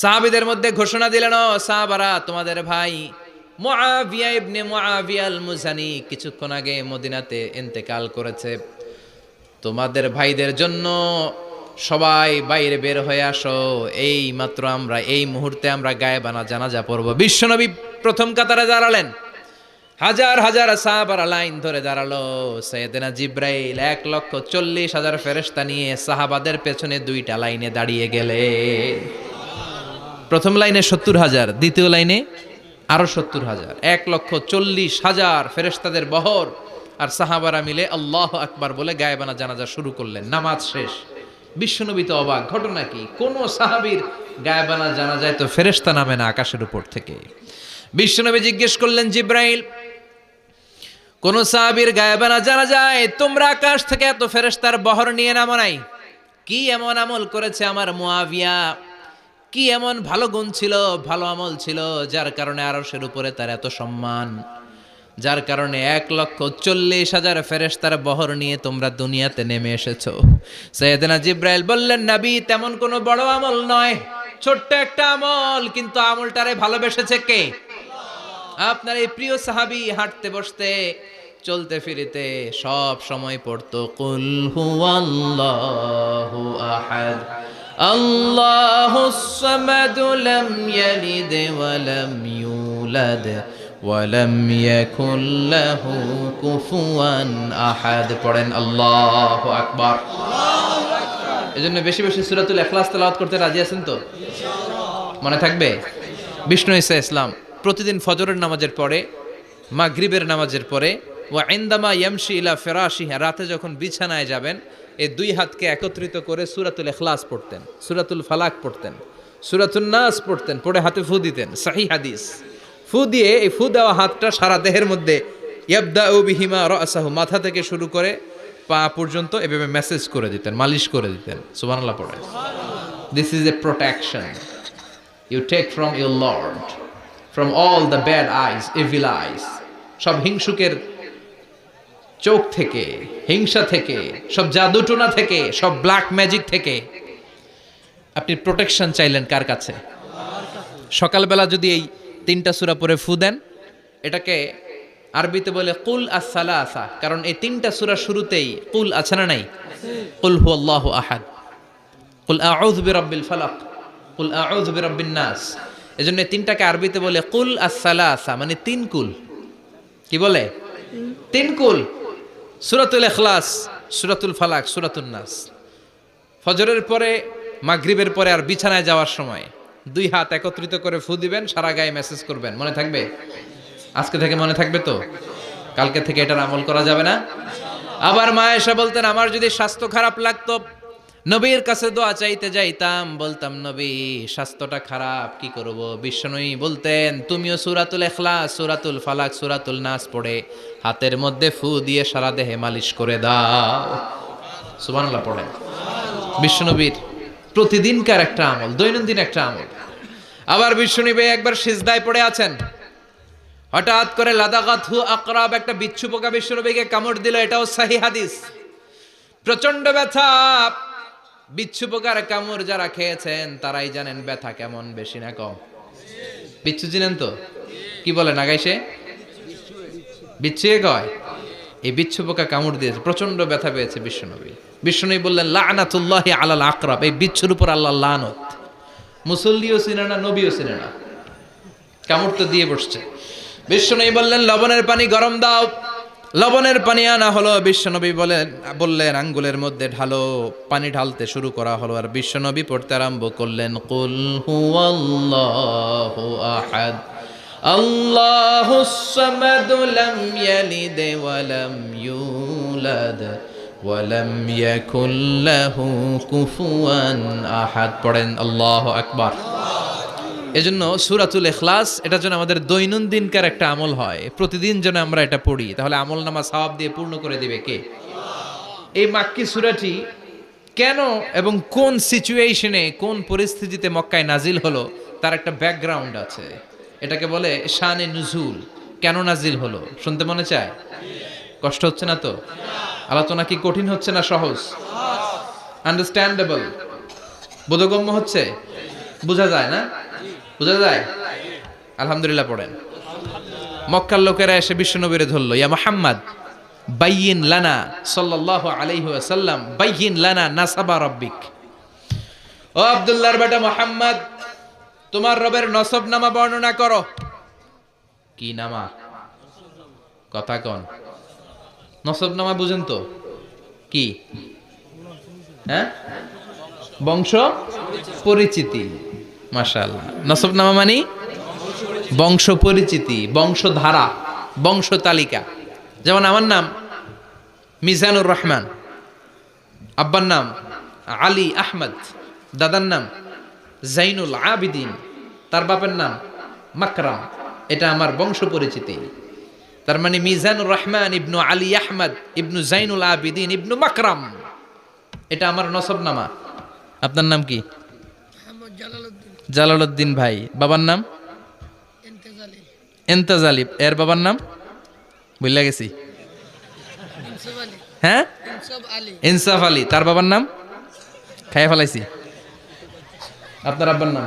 সাহাবীদের মধ্যে ঘোষণা দিলেন, ও সাহাবারা, তোমাদের ভাই মুআবিয়া ইবনে মুআবিয়া আল মুজানি কিছুক্ষণ আগে মদিনাতে ইন্তেকাল করেছে। তোমাদের ভাইদের জন্য সবাই বাইরে বের হয়ে আসো, এই মাত্র আমরা এই মুহূর্তে আমরা গায়েবানা জানাজা পড়ব। বিশ্বনবী প্রথম কাতারে দাঁড়ালেন। হাজার হাজার সাহাবারা লাইন ধরে দাঁড়ালো। সাইয়েদনা জিব্রাইল 1,40,000 ফেরেশতা নিয়ে সাহাবাদের পেছনে 2টা লাইনে দাঁড়িয়ে গেলে। প্রথম লাইনে 70,000, দ্বিতীয় লাইনে আরো 70,000, 1,40,000 ফেরেশতাদের বহর। আর সাহাবারা মিলে আল্লাহু আকবার বলে গায়েবানা জানাজা শুরু করলেন। নামাজ শেষ। বিশ্বনবী তো অবাক, ঘটনা কি? কোন সাহাবীর গায়েবানা জানাজায় তো ফেরেশতা নামে না আকাশের উপর থেকে। বিশ্বনবী জিজ্ঞেস করলেন, জিব্রাইল, কোন সাহাবীর গায়েবানা জানাজায় তোমরা আকাশ থেকে এত ফেরেশতার বহর নিয়ে নামো নাই? কি এমন আমল করেছে আমার মুআবিয়া? কি এমন ভালো গুণ ছিল, ভালো আমল ছিল, যার কারণে আরশের উপরে তার এত সম্মান, যার কারণে 1,40,000 ফেরেশতার বহর নিয়ে তোমরা দুনিয়াতে নেমে এসেছো? সাইয়েদনা জিব্রাইল বললেন, নবী, তেমন কোনো বড় আমল নয়, ছোট্ট একটা আমল, কিন্তু আমলটারে ভালোবেসেছে কে? আপনার এই প্রিয় সাহাবী হাঁটতে বসতে চলতে ফিরিতে সব সময় পড়তো, কুল হুয়াল্লাহু আহাদ আল্লাহুস সামাদ লাম ইয়ালিদ ওয়া লাম ইউলাদ ওয়া লাম ইয়াকুল লাহু কুফুয়ান আহাদ। পড়েন আল্লাহু আকবার। এজন্য বেশি বেশি সূরাতুল ইখলাস তেলাওয়াত করতে রাজি আছেন তো? মনে থাকবে? বিষ্ণু ঈসা ইসলাম প্রতিদিন ফজরের নামাজের পরে, মাগরিবের নামাজের পরে, ওয়া ইনদামা ইয়ামশি ইলা ফিরাশিহি, রাতে যখন বিছানায় যাবেন এই দুই হাতকে একত্রিত করে সূরাতুল ইখলাস পড়তেন, সূরাতুল ফালাক পড়তেন, সূরাতুন নাস পড়তেন, পড়ে হাতে ফু দিতেন। সহিহ হাদিস। ফু দিয়ে এই ফু দেওয়া হাতটা সারা দেহের মধ্যে ইয়াবদাউ বিহিমা রাসাহু, মাথা থেকে শুরু করে পা পর্যন্ত এভাবে মেসেজ করে দিতেন, মালিশ করে দিতেন। সুবহানাল্লাহ পড়ে। This is a protection you take from your lord, from all the bad eyes, evil eyes, সব হিংসুকের চোখ থেকে, হিংসা থেকে, সব জাদুটোনা থেকে, সব ব্ল্যাক ম্যাজিক থেকে আপনি প্রোটেকশন চাইলেন কার কাছে? সকালবেলা যদি এই 3টা সূরা পড়ে ফু দেন, এটাকে আরবিতে বলে কুল আস-সালাসা, কারণ এই 3টা সূরা শুরুতেই কুল আছে না নাই? কুল হুয়াল্লাহু আহাদ, কুল আউযু বিরাব্বিল ফালাক, কুল আউযু বিরাব্বিন নাস। এজন্য এই 3টাকে আরবিতে বলে কুল আস-সালাসা, মানে 3 কুল। কি বলে? 3 কুল। সূরাতুল ইখলাস, সূরাতুল ফালাক, সূরাতুন নাস। ফজরের পরে, মাগরিবের পরে আর বিছানায় যাওয়ার সময় 2 হাত একত্রিত করে ফু দিবেন, সারা গায়ে মেসেজ করবেন। মনে থাকবে? আজকে থেকে মনে থাকবে তো? কালকে থেকে এটার আমল করা যাবে না? আবার মা এসে বলতেন, আমার যদি স্বাস্থ্য খারাপ লাগতো, নবীর কাছে দোয়া চাইতে যাইতাম, বলতাম নবী স্বাস্থ্যটা খারাপ, কি করব? বিশ্বনবী বলতেন, তুমিও সূরাতুল ইখলাস, সূরাতুল ফালাক, সূরাতুল নাস পড়ে হাতের মধ্যে ফু দিয়ে সারা দেহে মালিশ করে দাও। সুবহানাল্লাহ পড়েন। বিশ্বনবীর প্রতিদিনকার একটা আমল, দৈনন্দিন একটা আমল। আবার বিশ্বনবী একবার সিজদায় পড়ে আছেন, হঠাৎ করে লাদাগাতহু আকরাব, একটা বিচ্ছু পোকা বিশ্বনবীকে কামড় দিল। এটাও সহিহ হাদিস। প্রচন্ড ব্যথা। বিচ্ছু পোকার কামড় যারা খেয়েছেন তারাই জানেন ব্যথা কেমন, বেশি না কম? বিচ্ছু চিনেন তো? কি বলে নাগাইছে? বিচ্ছু কয়। এই বিচ্ছু পোকা কামড় দিয়েছে, প্রচন্ড ব্যথা পেয়েছে বিশ্বনবী। বিশ্বনবী বললেন লানাতুল্লাহি আলাল আকরাব, এই বিচ্ছুর উপর আল্লাহর লানত। মুসল্লিও চিনে না, নবীও চিনে না, কামড় তো দিয়ে বসছে। বিশ্বনবী বললেন লবণের পানি গরম দাও। লবণের পানি আনা হলো। বিশ্বনবী বললেন আঙ্গুলের মধ্যে ঢালো। পানি ঢালতে শুরু করা হলো, আর বিশ্বনবী পড়তে আরম্ভ করলেন কুল হুয়াল্লাহু আহাদ আল্লাহুস সামাদ লাম ইয়ালিদ ওয়া লাম ইউলাদ ওয়া লাম ইয়াকুল লাহু কুফুয়ান আহাদ। পড়েন আল্লাহু আকবার। এজন্য সূরাতুল ইখলাস, এটা যেন আমাদের দৈনন্দিনকার একটা আমল হয়, প্রতিদিন যেন আমরা এটা পড়ি, তাহলে আমল নামা সওয়াব দিয়ে পূর্ণ করে দিবে কে? এই মাক্কি সূরাটি কেন এবং কোন সিচুয়েশনে, কোন পরিস্থিতিতে মক্কায় নাজিল হলো তার একটা ব্যাকগ্রাউন্ড আছে। এটাকে বলে শানে নুজুল। কেন নাজিল হলো শুনতে মনে চায়? কষ্ট হচ্ছে না তো? আলোচনা কি কঠিন হচ্ছে না সহজ? আন্ডারস্ট্যান্ডেবল, বোধগম্য হচ্ছে? বোঝা যায় না? বোঝা যায়? আলহামদুলিল্লাহ পড়েন। মক্কার লোকেরা এসে বিশ্বনবীরে ধরলো, ইয়া মুহাম্মদ বাইয়িন লানা সাল্লাল্লাহু আলাইহি ওয়াসাল্লাম বাইয়িন লানা নাসাবা রাব্বিক। ও আব্দুল্লাহর বেটা মুহাম্মদ, তোমার রবের নসব নামা বর্ণনা করো। কি নামা? কথা কন। নসব নামা বুঝেন তো? কি? হ্যাঁ, বংশ পরিচিতি। মাশাআল্লাহ। নসব নামা মানে বংশ পরিচিতি, বংশধারা, বংশ তালিকা। যেমন আমার নাম মিজানুর রহমান, আব্বার নাম আলী আহমদ, দাদার নাম জাইনুল আবিদিন, তার বাপের নাম মাকরাম। এটা আমার বংশ পরিচিতি। তার মানে মিজানুর রহমান ইবনু আলী আহমদ ইবনু জাইনুল আবিদিন ইবনু মাকরাম, এটা আমার নসব নামা। আপনার নাম কি? জালালউদ্দিন ভাই। বাবার নাম এন্তাজালিব। এর বাবার নাম ভুলে গেছি। হ্যাঁ, ইনসাফ আলী। তার বাবার নাম খাইয়া ফেলাইছি। আপনার আব্বার নাম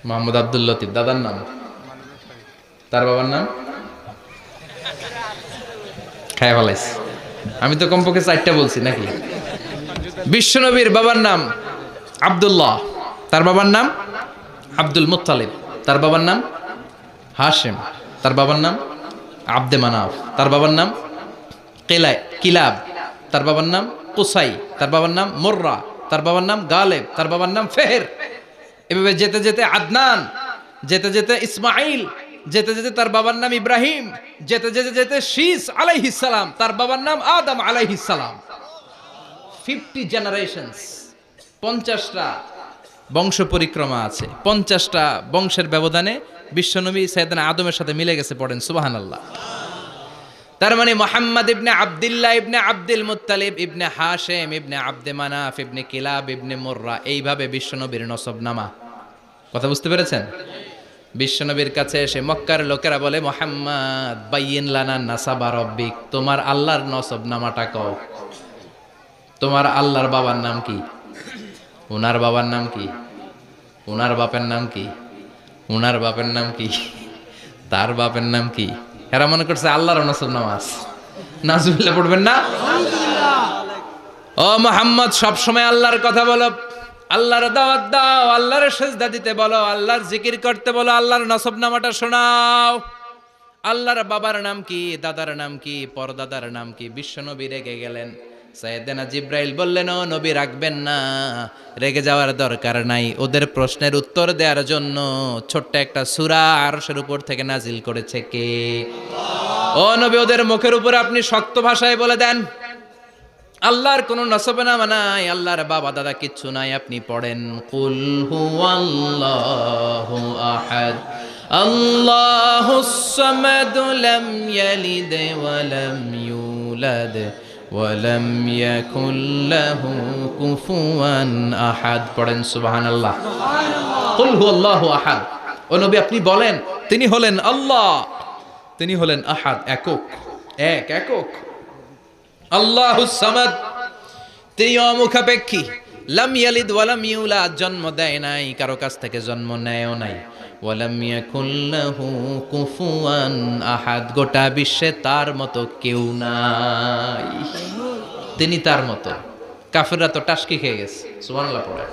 মোহাম্মদ আব্দুল লতিফ। দাদার নাম, তার বাবার নাম খাইয়া ফেলাইছি। আমি তো কমপক্ষে 4টা বলছি নাকি? বিশ্বনবীর বাবার নাম আব্দুল্লাহ, তার বাবার নাম আব্দুল মুত্তালিব, তার বাবার নাম হাশিম, তার বাবার নাম আব্দে মানাফ, তার বাবার নাম কিলাব, তার বাবার নাম কুসাই, তার বাবার নাম মুররা, তার বাবার নাম গালেব, তার বাবার নাম ফেহের। এভাবে যেতে যেতে আদনান, যেতে যেতে ইসমাইল, যেতে যেতে তার বাবার নাম ইব্রাহিম, যেতে যেতে যেতে শীস আলাইহিস সালাম, তার বাবার নাম আদম আলাইহিস সালাম। 50 জেনারেশনস, 50টা বংশ পরিক্রমা আছে, 50টা বংশের ব্যবধানে বিশ্বনবী সাইয়েদনা আদমের সাথে মিলে গেছে। পড়েন সুবহানাল্লাহ। তার মানে মুহাম্মদ ইবনে আব্দুল্লাহ ইবনে আব্দুল মুত্তালিব ইবনে হাশেম ইবনে আব্দে মানাফ ইবনে কিলাব ইবনে মুররা, এইভাবে বিশ্বনবীর নসবনামা। কথা বুঝতে পেরেছেন? বিশ্বনবীর কাছে এসে মক্কার লোকেরা বলে, মুহাম্মদ বাইয়িন লানা নাসাবা রব্বিক, তোমার আল্লাহর নসবনামাটা কও। তোমার আল্লাহর বাবার নাম কি? উনার বাবার নাম কি? উনার বাপের নাম কি? উনার বাপের নাম কি? তার বাপের নাম কি? এরা মনে করছে আল্লাহর নসবনামা আছে। নাজুবিল্লাহ পড়বেন না? ও মুহাম্মদ, সবসময় আল্লাহর কথা বলো, আল্লাহর দাওয়াত দাও, আল্লাহর সিজদা দিতে বলো, আল্লাহর জিকির করতে বলো, আল্লাহর নসবনামাটা শোনাও। আল্লাহর বাবার নাম কি, দাদার নাম কি, পরদাদার নাম কি? বিশ্বনবী রেগে গেলেন। সাইয়েদনা জিব্রাইল বললেন, ও নবী রাখবেন না, রেগে যাওয়ার দরকার নাই। ওদের প্রশ্নের উত্তর দেওয়ার জন্য ছোট্ট একটা সূরা আরশের উপর থেকে নাজিল করেছে কে? ও নবী, ওদের মুখের উপরে আপনি শক্ত ভাষায় বলে দেন, আল্লাহর কোনো নসবনামা নাই, আল্লাহর বাবা দাদা কিচ্ছু নাই। আপনি পড়েন, কুল হুয়াল্লাহু আহাদ আল্লাহুস সামাদ লাম ইয়ালিদ ওয়া লাম ইউলাদ ওয়া লাম ইয়াকুল লাহু কুফুয়ান আহাদ। পড়েন সুবহানাল্লাহ। কুল হুয়াল্লাহু আহাদ। ও নবী, আপনি বলেন, তিনি হলেন আল্লাহ, তিনি হলেন আহাদ, একক, একক। আল্লাহুস সামাদ, তিনি অমুখাপেক্ষী। লাম ইয়ালিদ ওয়া লাম ইউলাদ, জন্ম দেয় নাই, কারো কাছ থেকে জন্ম নেয়ও নাই। ওয়া লাম ইয়াকুল লাহু কুফুয়ান আহাদ, গোটা বিশ্বে তার মতো কেউ নাই, তিনি তার মতো। কাফেররা তো টাসকি খেয়ে গেছে। সুবহানাল্লাহ পড়ে।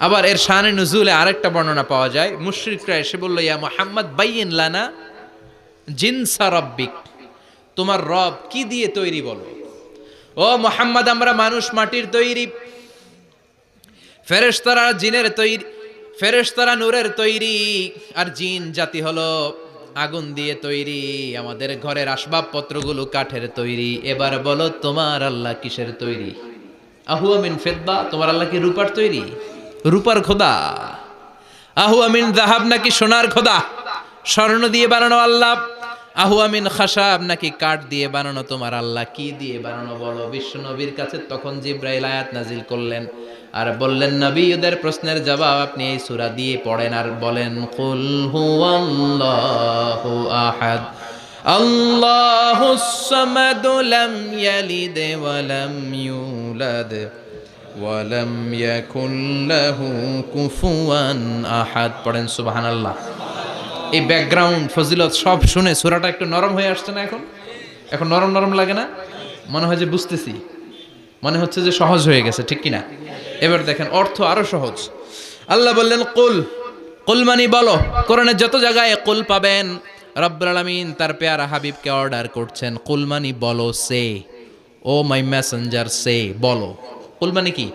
আবার এর শানে নুজুলে আরেকটা বর্ণনা পাওয়া যায়। মুশরিকরা এসে বলল, ইয়া মুহাম্মদ বাইয়িন লানা জিনসা রাব্বিক, তোমার রব কি দিয়ে তৈরি বলো। ও মুহাম্মদ, আমরা মানুষ মাটির তৈরি, ফেরেশতারা জিনের তৈরি, ফেরেশতারা নূরের তৈরি, আর জিন জাতি হলো আগুন দিয়ে তৈরি, আমাদের ঘরের আসবাবপত্রগুলো কাঠের তৈরি। এবার বলো, তোমার আল্লাহ কিসের তৈরি? আহুয়া মিন ফিদ্দা, তোমার আল্লাহ কি রূপার তৈরি? রূপার খোদা? আহুয়া মিন যাহাব, নাকি সোনার খোদা, স্বর্ণ দিয়ে বানানো আল্লাহ? আহুয়া মিন খাশাব, নাকি কাঠ দিয়ে বানানো তোমার আল্লাহ? কি দিয়ে বানানো বলো। বিশ্বনবীর কাছে তখন জিব্রাইল আয়াত নাজিল করলেন আর বললেন, নবী, ওদের প্রশ্নের জবাব আপনি এই সূরা দিয়ে পড়েন আর বলেন, কুল হুয়াল্লাহু আহাদ আল্লাহুস সামাদ লাম ইয়ালিদ ওয়া লাম ইউলাদ ওয়া লাম ইয়াকুল লাহু কুফুয়ান আহাদ। পড়েন সুবহানাল্লাহ। এই ব্যাকগ্রাউন্ড ফজিলত সব শুনে সূরাটা একটু নরম হয়ে আসছে না? এখন নরম নরম লাগে না? মনে হয় যে বুঝতেছি, মনে হচ্ছে যে সহজ হয়ে গেছে, ঠিক কিনা? এবার দেখেন অর্থ আরো সহজ। আল্লাহ বললেন কুল, কুল মানে বলো। কোরআনের যত জায়গায় কুল পাবেন, রব্বুল আলামিন তার পেয়ারা হাবিবকে অর্ডার করছেন, কুল মানে বলো, সে, ও মাই মেসেঞ্জার সে, বলো। কুল মানে কি?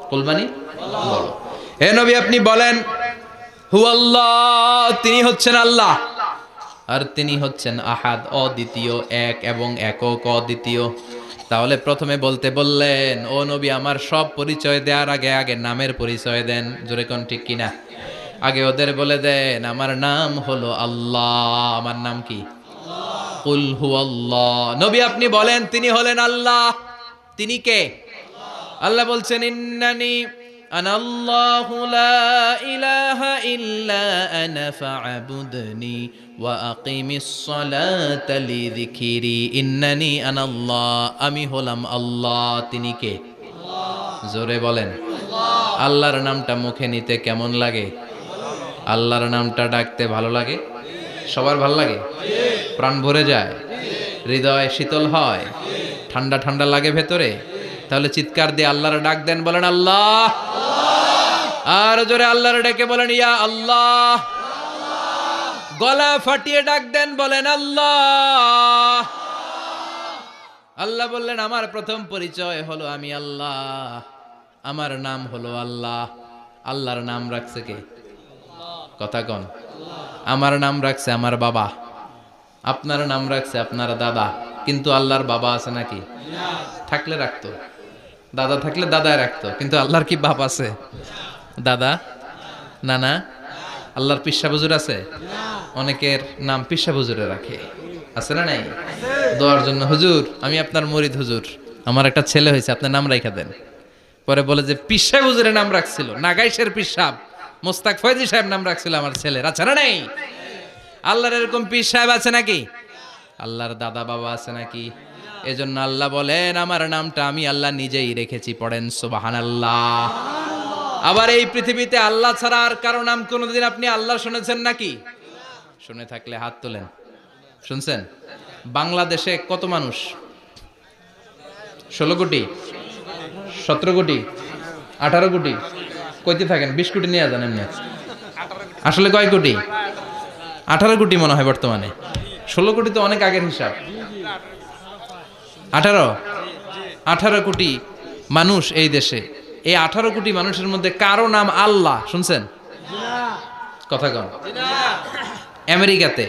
কুল মানে বলো। হে নবী, আপনি বলেন, হুয়াল্লাহ, তিনি হচ্ছেন আল্লাহ, আর তিনি হচ্ছেন আহাদ, অদ্বিতীয়, এক এবং একক, অদ্বিতীয়। তাহলে প্রথমে বলতে বললেন, ও নবী, আমার সব পরিচয় দেওয়ার আগে আগে নামের পরিচয় দেন। জোরে কোন ঠিক কিনা? আগে ওদের বলে দেন, আমার নাম হলো আল্লাহ। আমার নাম কি? কুল হুয়াল্লাহ। নবী, আপনি বলেন, তিনি হলেন আল্লাহ। তিনি কে? আল্লাহ বলছেন, ইন্নানি আনাল্লাহু লা ইলাহা ইল্লা আনা ফা'বুদনি ওয়া আকিমিস সালাতা লিযিকরি। ইন্নানি আনাল্লাহ, আমি হলাম আল্লাহ। তিনি কে? জোরে বলেন। আল্লাহর নামটা মুখে নিতে কেমন লাগে? আল্লাহর নামটা ডাকতে ভালো লাগে? সবার ভালো লাগে? প্রাণ ভরে যায়? হৃদয় শীতল হয়? ঠান্ডা ঠান্ডা লাগে ভেতরে? তাহলে চিৎকার দিয়ে আল্লাহর ডাক দেন, বলেন আল্লাহ। আর জোরে আল্লাহর ডেকে বলেন, ইয়া আল্লাহ। গলা ফাটিয়ে ডাক দেন, বলেন আল্লাহ। আল্লাহ বললেন, আমার প্রথম পরিচয় হলো আমি আল্লাহ, আমার নাম হলো আল্লাহ। আল্লাহর নাম রাখছে কে? কথা কন। আমার নাম রাখছে আমার বাবা, আপনার নাম রাখছে আপনার দাদা, কিন্তু আল্লাহর বাবা আছে নাকি? থাকলে রাখতো। দাদা থাকলে দাদায় রাখতো, কিন্তু আল্লাহর কি বাপ আছে? দাদা, নানা, আল্লাহর পিসা হুজুর আছে? অনেকের নাম পিসা হুজুরে রাখে, আছে না নাই? দোয়ার জন্য, হুজুর আমি আপনার মরিদ হুজুর, আমার একটা ছেলে হয়েছে, আপনার নাম রাখা দেন। পরে বলে যে পিসা হুজুরের নাম রাখছিল, নাগাইশের পিসাব মোস্তাক ফয়জি সাহেব নাম রাখছিল আমার ছেলের, আছে না নাই? আল্লাহর এরকম পীর সাহেব আছে নাকি? আল্লাহর দাদা বাবা আছে নাকি? এজন্য আল্লাহ বলেন আমার নামটা আমি আল্লাহ নিজেই রেখেছি, পড়েন সুবহানাল্লাহ। আবার এই পৃথিবীতে আল্লাহ ছাড়া আর কারো নাম কোনোদিন আপনি আল্লাহ শুনেছেন নাকি? শুনে থাকলে হাত তোলেন। শুনছেন? বাংলাদেশে কত মানুষ? 16 কোটি, 17 কোটি, 18 কোটি, কইতে থাকেন, 20 কোটি নিয়ে যান এমনি। আসলে কয় কোটি? 18 কোটি মনে হয় বর্তমানে। 16 কোটি তো অনেক আগের হিসাব। 18 কোটি মানুষ এই দেশে। এই 18 কোটি মানুষের মধ্যে কারো নাম আল্লাহ শুনছেন? কথা কন। আমেরিকাতে,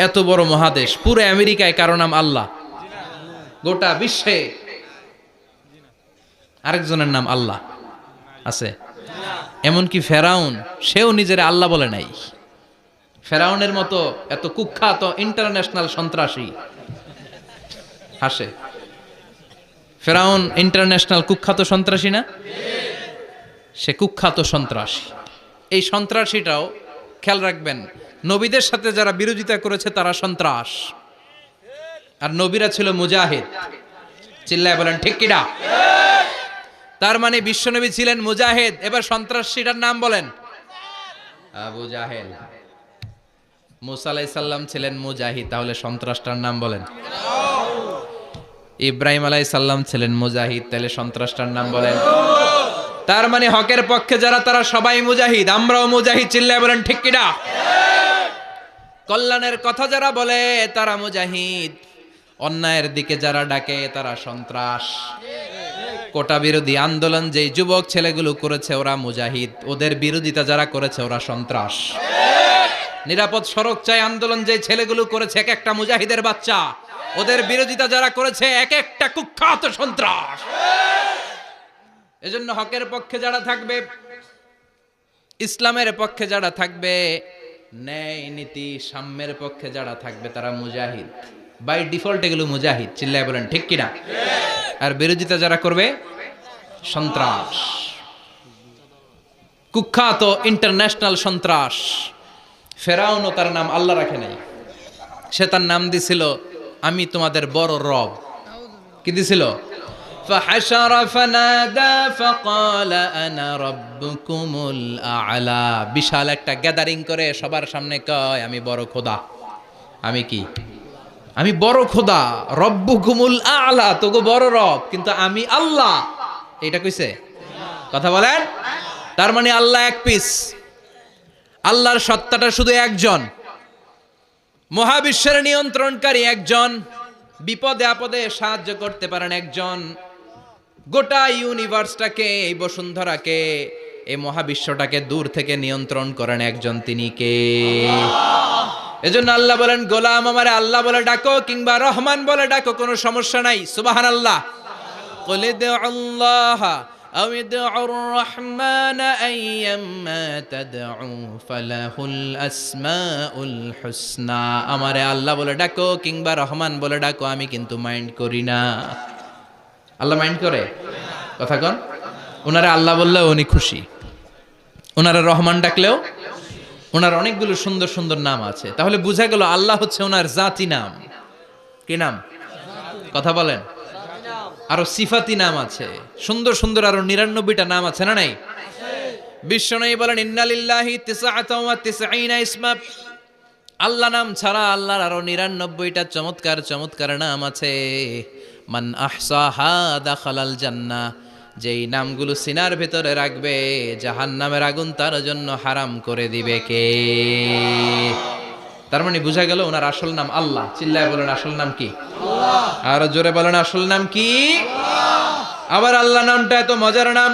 এত বড় মহাদেশ, পুরো আমেরিকায় কারো নাম আল্লাহ? গোটা বিশ্বে আরেকজনের নাম আল্লাহ আছে? এমনকি ফেরাউন, সেও নিজের আল্লাহ বলে নাই। ফেরাউনের মতো এত কুখ্যাত ইন্টারন্যাশনাল সন্ত্রাসী হাসে। ফেরাউন ইন্টারন্যাশনাল কুখ্যাত সন্ত্রাসী না? সে কুখ্যাত সন্ত্রাসী। এই সন্ত্রাসীটাও খেয়াল রাখবেন, নবীদের সাথে যারা বিরোধিতা করেছে তারা সন্ত্রাস, আর নবীরা ছিল মুজাহিদ। চিল্লায় বলেন ঠিক কিনা? তার মানে বিশ্বনবী ছিলেন মুজাহিদ। এবার সন্ত্রাসীটার নাম বলেন। আবু জাহেল। মুসা আলাইহিস সালাম ছিলেন মুজাহিদ, তাহলে সন্ত্রাসটার নাম বলেন। ইব্রাহিম আলাইহিস সালাম ছিলেন মুজাহিদ, তাহলে সন্ত্রাসটার নাম বলেন। তার মানে হকের পক্ষে যারা তারা সবাই মুজাহিদ, আমরাও মুজাহিদ। চিল্লায় বলেন ঠিক কিনা? কল্যাণের কথা যারা বলে তারা মুজাহিদ, অন্যায়ের দিকে যারা ডাকে তারা সন্ত্রাস। কোটা বিরোধী আন্দোলন যেই যুবক ছেলেগুলো করেছে ওরা মুজাহিদ, ওদের বিরোধিতা যারা করেছে ওরা সন্ত্রাস। নিরাপদ সড়ক চাই আন্দোলন যে ছেলেগুলো করেছে এক একটা মুজাহিদের বাচ্চা, ওদের বিরোধিতা যারা করেছে এক একটা কুখ্যাত সন্ত্রাস। এজন্য হকের পক্ষে যারা থাকবে, ইসলামের পক্ষে যারা থাকবে, ন্যায় নীতি সাম্যের পক্ষে যারা থাকবে তারা মুজাহিদ। বাই ডিফল্ট এগুলো মুজাহিদ। চিল্লায় বলেন ঠিক কিনা? আর বিরোধিতা যারা করবে সন্ত্রাস, কুখ্যাত ইন্টারন্যাশনাল সন্ত্রাস। ফেরাউনও তার নাম আল্লাহ রাখে নাই, সে তার নাম দিছিল আমি তোমাদের বড় রব। কি দিছিল? فحشر فنادى فقال انا ربكم الاعلى। বিশাল একটা গ্যাদারিং করে সবার সামনে কয় আমি বড় খোদা। আমি কি? আমি বড় খোদা, রব্বুকুমুল আ'লা, তোগো বড় রব, কিন্তু আমি আল্লাহ। এটা কইছে? কথা বলেন। তার মানে আল্লাহ এক পিস। আল্লাহর সত্তাটা শুধু একজন, মহাবিশ্বের নিয়ন্ত্রণকারী একজন, বিপদে আপদে সাহায্য করতে পারেন একজন, গোটা ইউনিভার্সটাকে, এই বসুন্ধরাকে, এই মহাবিশ্বটাকে দূর থেকে নিয়ন্ত্রণ করেন একজন, তিনি কে? এজন্য আল্লাহ বলেন গোলাম আমারে আল্লাহ বলে ডাকো কিংবা রহমান বলে ডাকো, কোনো সমস্যা নাই। সুবহানাল্লাহ। কুল ইদউল্লাহ আও ইদউর রহমান আইয়াম্মা তাদউ ফালাহুল আসমাউল হুসনা। আমারে আল্লাহ বলে ডাকো কিংবা রহমান বলে ডাকো, আমি কিন্তু মাইন্ড করি না। আল্লাহ মাইন্ড করে? কথা কন। ওনারা আল্লাহ বললেও উনি খুশি, ওনারা রহমান ডাকলেও। ওনার অনেকগুলো সুন্দর সুন্দর নাম আছে, তাহলে বোঝা গেল আল্লাহ হচ্ছে ওনার জাতি নাম। কি নাম? কথা বলেন। আরো সিফাতি নাম আছে, সুন্দর সুন্দর আরো 99টা নাম আছে না নাই? বিশ্বনবী বলেন ইন্নালিল্লাহি 99 ইসমা। আল্লাহ নাম ছাড়া আল্লাহর আরো 99টা চমৎকার চমৎকার নাম আছে। মান আহসাহা দাখালাল জান্নাহ। যেই নামগুলো সিনার ভেতরে রাখবে জাহান্নামের আগুন তার জন্য হারাম করে দিবে কে? তার মানে বোঝা গেল ওনার আসল নাম আল্লাহ। চিল্লায় বলেন আসল নাম কি? আল্লাহ। আর জোরে বলেন আসল নাম কি? আল্লাহ। আবার আল্লাহ নামটা এত মজার নাম,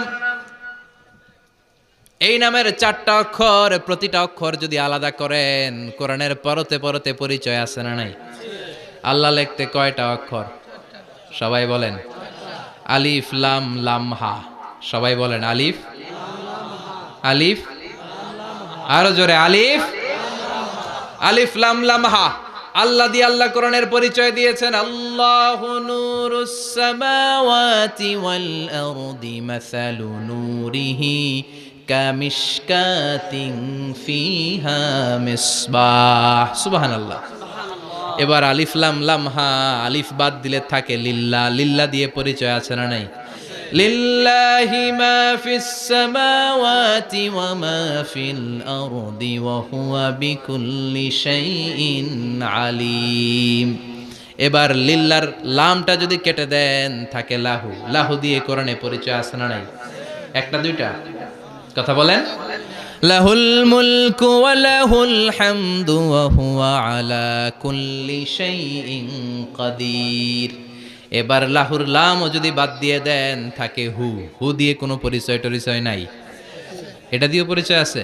এই নামের 4টা অক্ষর, প্রতিটা অক্ষর যদি আলাদা করেন কোরআনের পরতে পরতে পরিচয় আছে না নাই? আল্লাহ লিখতে কয়টা অক্ষর? সবাই বলেন। আলিফ লাম লাম হা। সবাই বলেন আলিফ আলিফ, আরো জোরে আলিফ আলিফ লাম লাম হা। আল্লাহ দিয়ে আল্লাহ কোরআনের পরিচয় দিয়েছেন, আল্লাহু নূরুস সামাওয়াতি ওয়াল আরদি মাসালু নূরিহি কামিশকাতিন ফিহা মিসবাহ। সুবহানাল্লাহ। এবার আলিফ লাম লাম হা, আলিফ বাদ দিলে থাকে লিল্লাহ। লিল্লাহ দিয়ে পরিচয় আছে না নাই? লিল্লাহি মা ফিস সামাওয়াতি ওয়া মা ফিল আরদি ওয়া হুয়া বিকুল্লি শাইইন আলিম। এবার লিল্লার লামটা যদি কেটে দেন থাকে লাহু। লাহু দিয়ে কোরআনে পরিচয় আছে না নাই? একটা দুইটা কথা বলেন। লাহুল মুলকু ওয়া লাহুল হামদু ওয়া হুয়া আলা কুল্লি শাইইন কাদির। এবার লাহুর লামও যদি বাদ দিয়ে দেন থাকে হু। হু দিয়ে কোনো পরিচয় টরিচয় নাই, এটা দিয়ে পরিচয় আছে।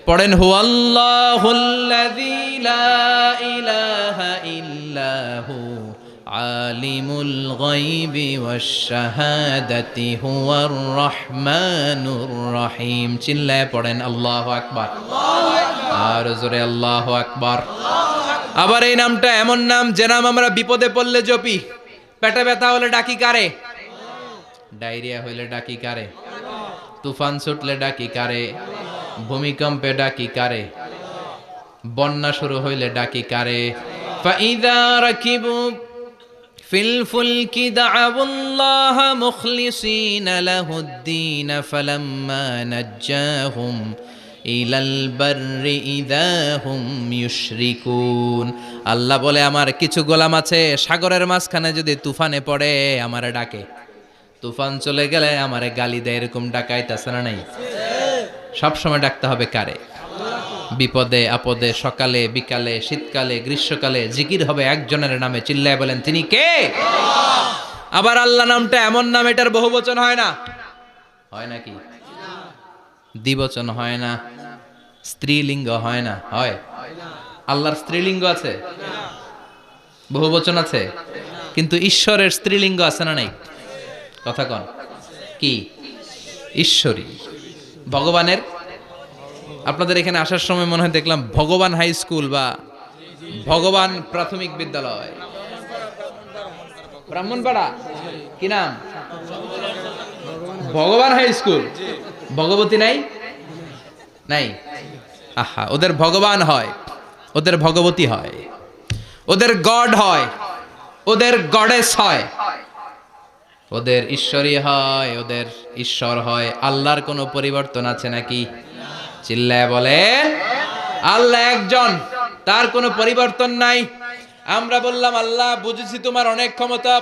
পড়েন হু আল্লাহুল্লাযী লা ইলাহা ইল্লা হু আলিমুল গায়বি ওয়াশ শাহাদাতি হুয়ার রহমানুর রহিম। চিল্লায় পড়েন আল্লাহু আকবার। আর জোরে আল্লাহু আকবার। আবার এই নামটা এমন নাম যে নাম আমরা বিপদে পড়লে জপি। পেটে ব্যথা হলে ডাকি কারে? ডায়রিয়া হইলে ডাকি কারে? তুফান ছুটলে ডাকি কারে? ভূমিকম্পে ডাকি কারে? বন্যা শুরু হইলে ডাকি কারে? ফাইদা রাকিবু ফিল ফুলকি দাআউল্লাহ মুখলিসিনা লাহুদ্দিন ফালাম্মা নাজ্জাহুম ইলাল বাররি ইযা হুম ইউশরিকুন। আল্লাহ বলে, আমার কিছু গোলাম আছে সাগরের মাঝখানে যদি তুফানে পড়ে আমারে ডাকে, তুফান চলে গেলে আমারে গালি দেয়। এরকম ডাকাইতাছে না নাই? সব সময় ডাকতে হবে কারে? বিপদে আপদে, সকালে বিকালে, শীতকালে গ্রীষ্মকালে জিকির হবে একজনের নামে। চিল্লায় বলেন তিনি কে? আবার আল্লাহ নামটা এমন নাম, এটার বহুবচন হয় না। হয় নাকি? দ্বিবচন হয় না, স্ত্রীলিঙ্গ হয় না। হয়? আল্লাহর স্ত্রীলিঙ্গ আছে, বহুবচন আছে, কিন্তু ঈশ্বরের স্ত্রীলিঙ্গ আছে না নাই? কথা কন কি? ঈশ্বরী। ভগবানের, আপনাদের এখানে আসার সময় মনে হয় দেখলাম ভগবান হাই স্কুল বা ভগবান প্রাথমিক বিদ্যালয়, ব্রাহ্মণপাড়া। কি নাম? ভগবান হাই স্কুল। ভগবতী নাই? নাই। আহা, ওদের ভগবান হয়, ওদের ভগবতী হয়, ওদের গড হয়, ওদের গডেস হয়, ওদের ঈশ্বরী হয়, ওদের ঈশ্বর হয়। আল্লাহর কোনো পরিবর্তন আছে নাকি? চিল্লায় বলে আল্লাহ একজন, তার কোনো পরিবর্তন নাই। আমরা বললাম আল্লাহ বুঝেছি তোমার অনেক ক্ষমতা,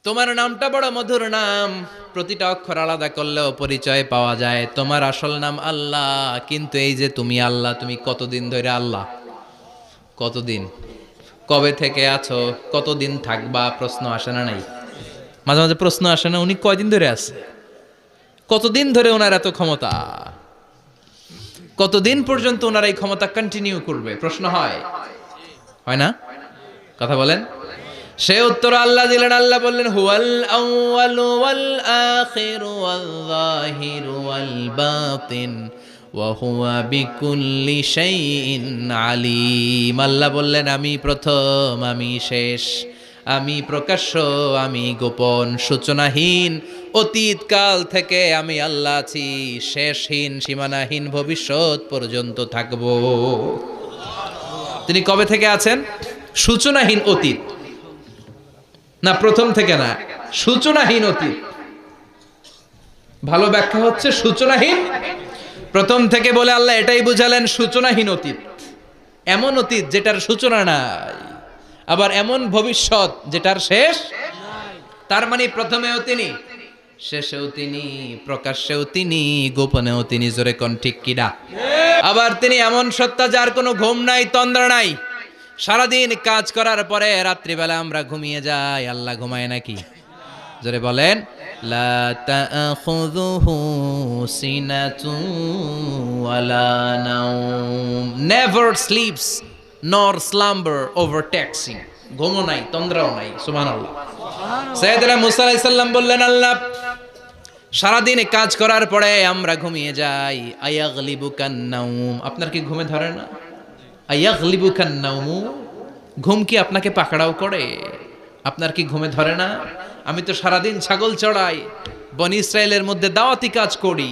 তোমার নামটা বড় মধুর নাম, প্রতিটা অক্ষর আলাদা করলেও পরিচয় পাওয়া যায়। তোমার আসল নাম আল্লাহ, কিন্তু এই যে তুমি আল্লাহ, তুমি কতদিন ধরে আল্লাহ? কতদিন? কবে থেকে আছো? কতদিন থাকবা? প্রশ্ন আসে না নাই? মাঝে মাঝে প্রশ্ন আসে না, উনি কয়দিন ধরে আছে? কতদিন ধরে ওনার এত ক্ষমতা? কতদিন পর্যন্ত ওনার এই ক্ষমতা কন্টিনিউ করবে? প্রশ্ন হয়? হয় না? কথা বলেন। সে উত্তর আল্লাহ দিলেন। আল্লাহ বললেন হুয়াল আউয়ালু ওয়াল আখিরু ওয়াল যাহিরু ওয়াল বাতিন ওয়া হুয়া বিকুল্লি শাইইন আলিম। আল্লাহ বললেন আমি প্রথম, আমি শেষ, আমি প্রকাশ্য, আমি গোপন, সূচনাহীন। অতীতকাল থেকে আমি আল্লাহ আছি, শেষহীন সীমানাহীন ভবিষ্যৎ পর্যন্ত থাকব। তিনি কবে থেকে আছেন? সূচনাহীন অতীত না, প্রথম থেকে না, সূচনাহীন অতীত। ভালো ব্যাখ্যা হচ্ছে সূচনাহীন প্রথম থেকে বলে আল্লাহ এটাই বুঝালেন সূচনাহীন অতীত। এমন অতীত যেটার সূচনা নাই, আবার এমন ভবিষ্যৎ যেটার শেষ নাই। তার মানে প্রথমেও তিনি, শেষেও তিনি, প্রকাশ্যেও তিনি, গোপনেও তিনি। জোরে কোন ঠিক কিনা? আবার তিনি এমন সত্তা যার কোনো ঘুম নাই, তন্দ্রা নাই। সারাদিন কাজ করার পরে রাত্রিবেলা আমরা ঘুমিয়ে যাই, আল্লাহ ঘুমায় নাকি? জোরে বলেন। লা তাখুযুহু সিনাতুন ওয়ালা নাওম, নেভার স্লিপস নর স্লাম্বার ওভারটেক্স হিম। ঘুমও নাই, তন্দ্রাও নাই। সুবহানাল্লাহ। সাইয়েদনা মুসা আলাইহিস সালাম বললেন, আল্লাহ সারাদিন কাজ করার পরে আমরা ঘুমিয়ে যাই, আয়াগলিবুকান নাউম, আপনার কি ঘুমে ধরে না? আয়াগলিবুকান নাউম, ঘুম কি আপনাকে পাকড়াও করে? আপনার কি ঘুমে ধরে না? আমি তো সারাদিন ছাগল চড়াই, বনি ইসরায়েলের মধ্যে দাওয়াতি কাজ করি,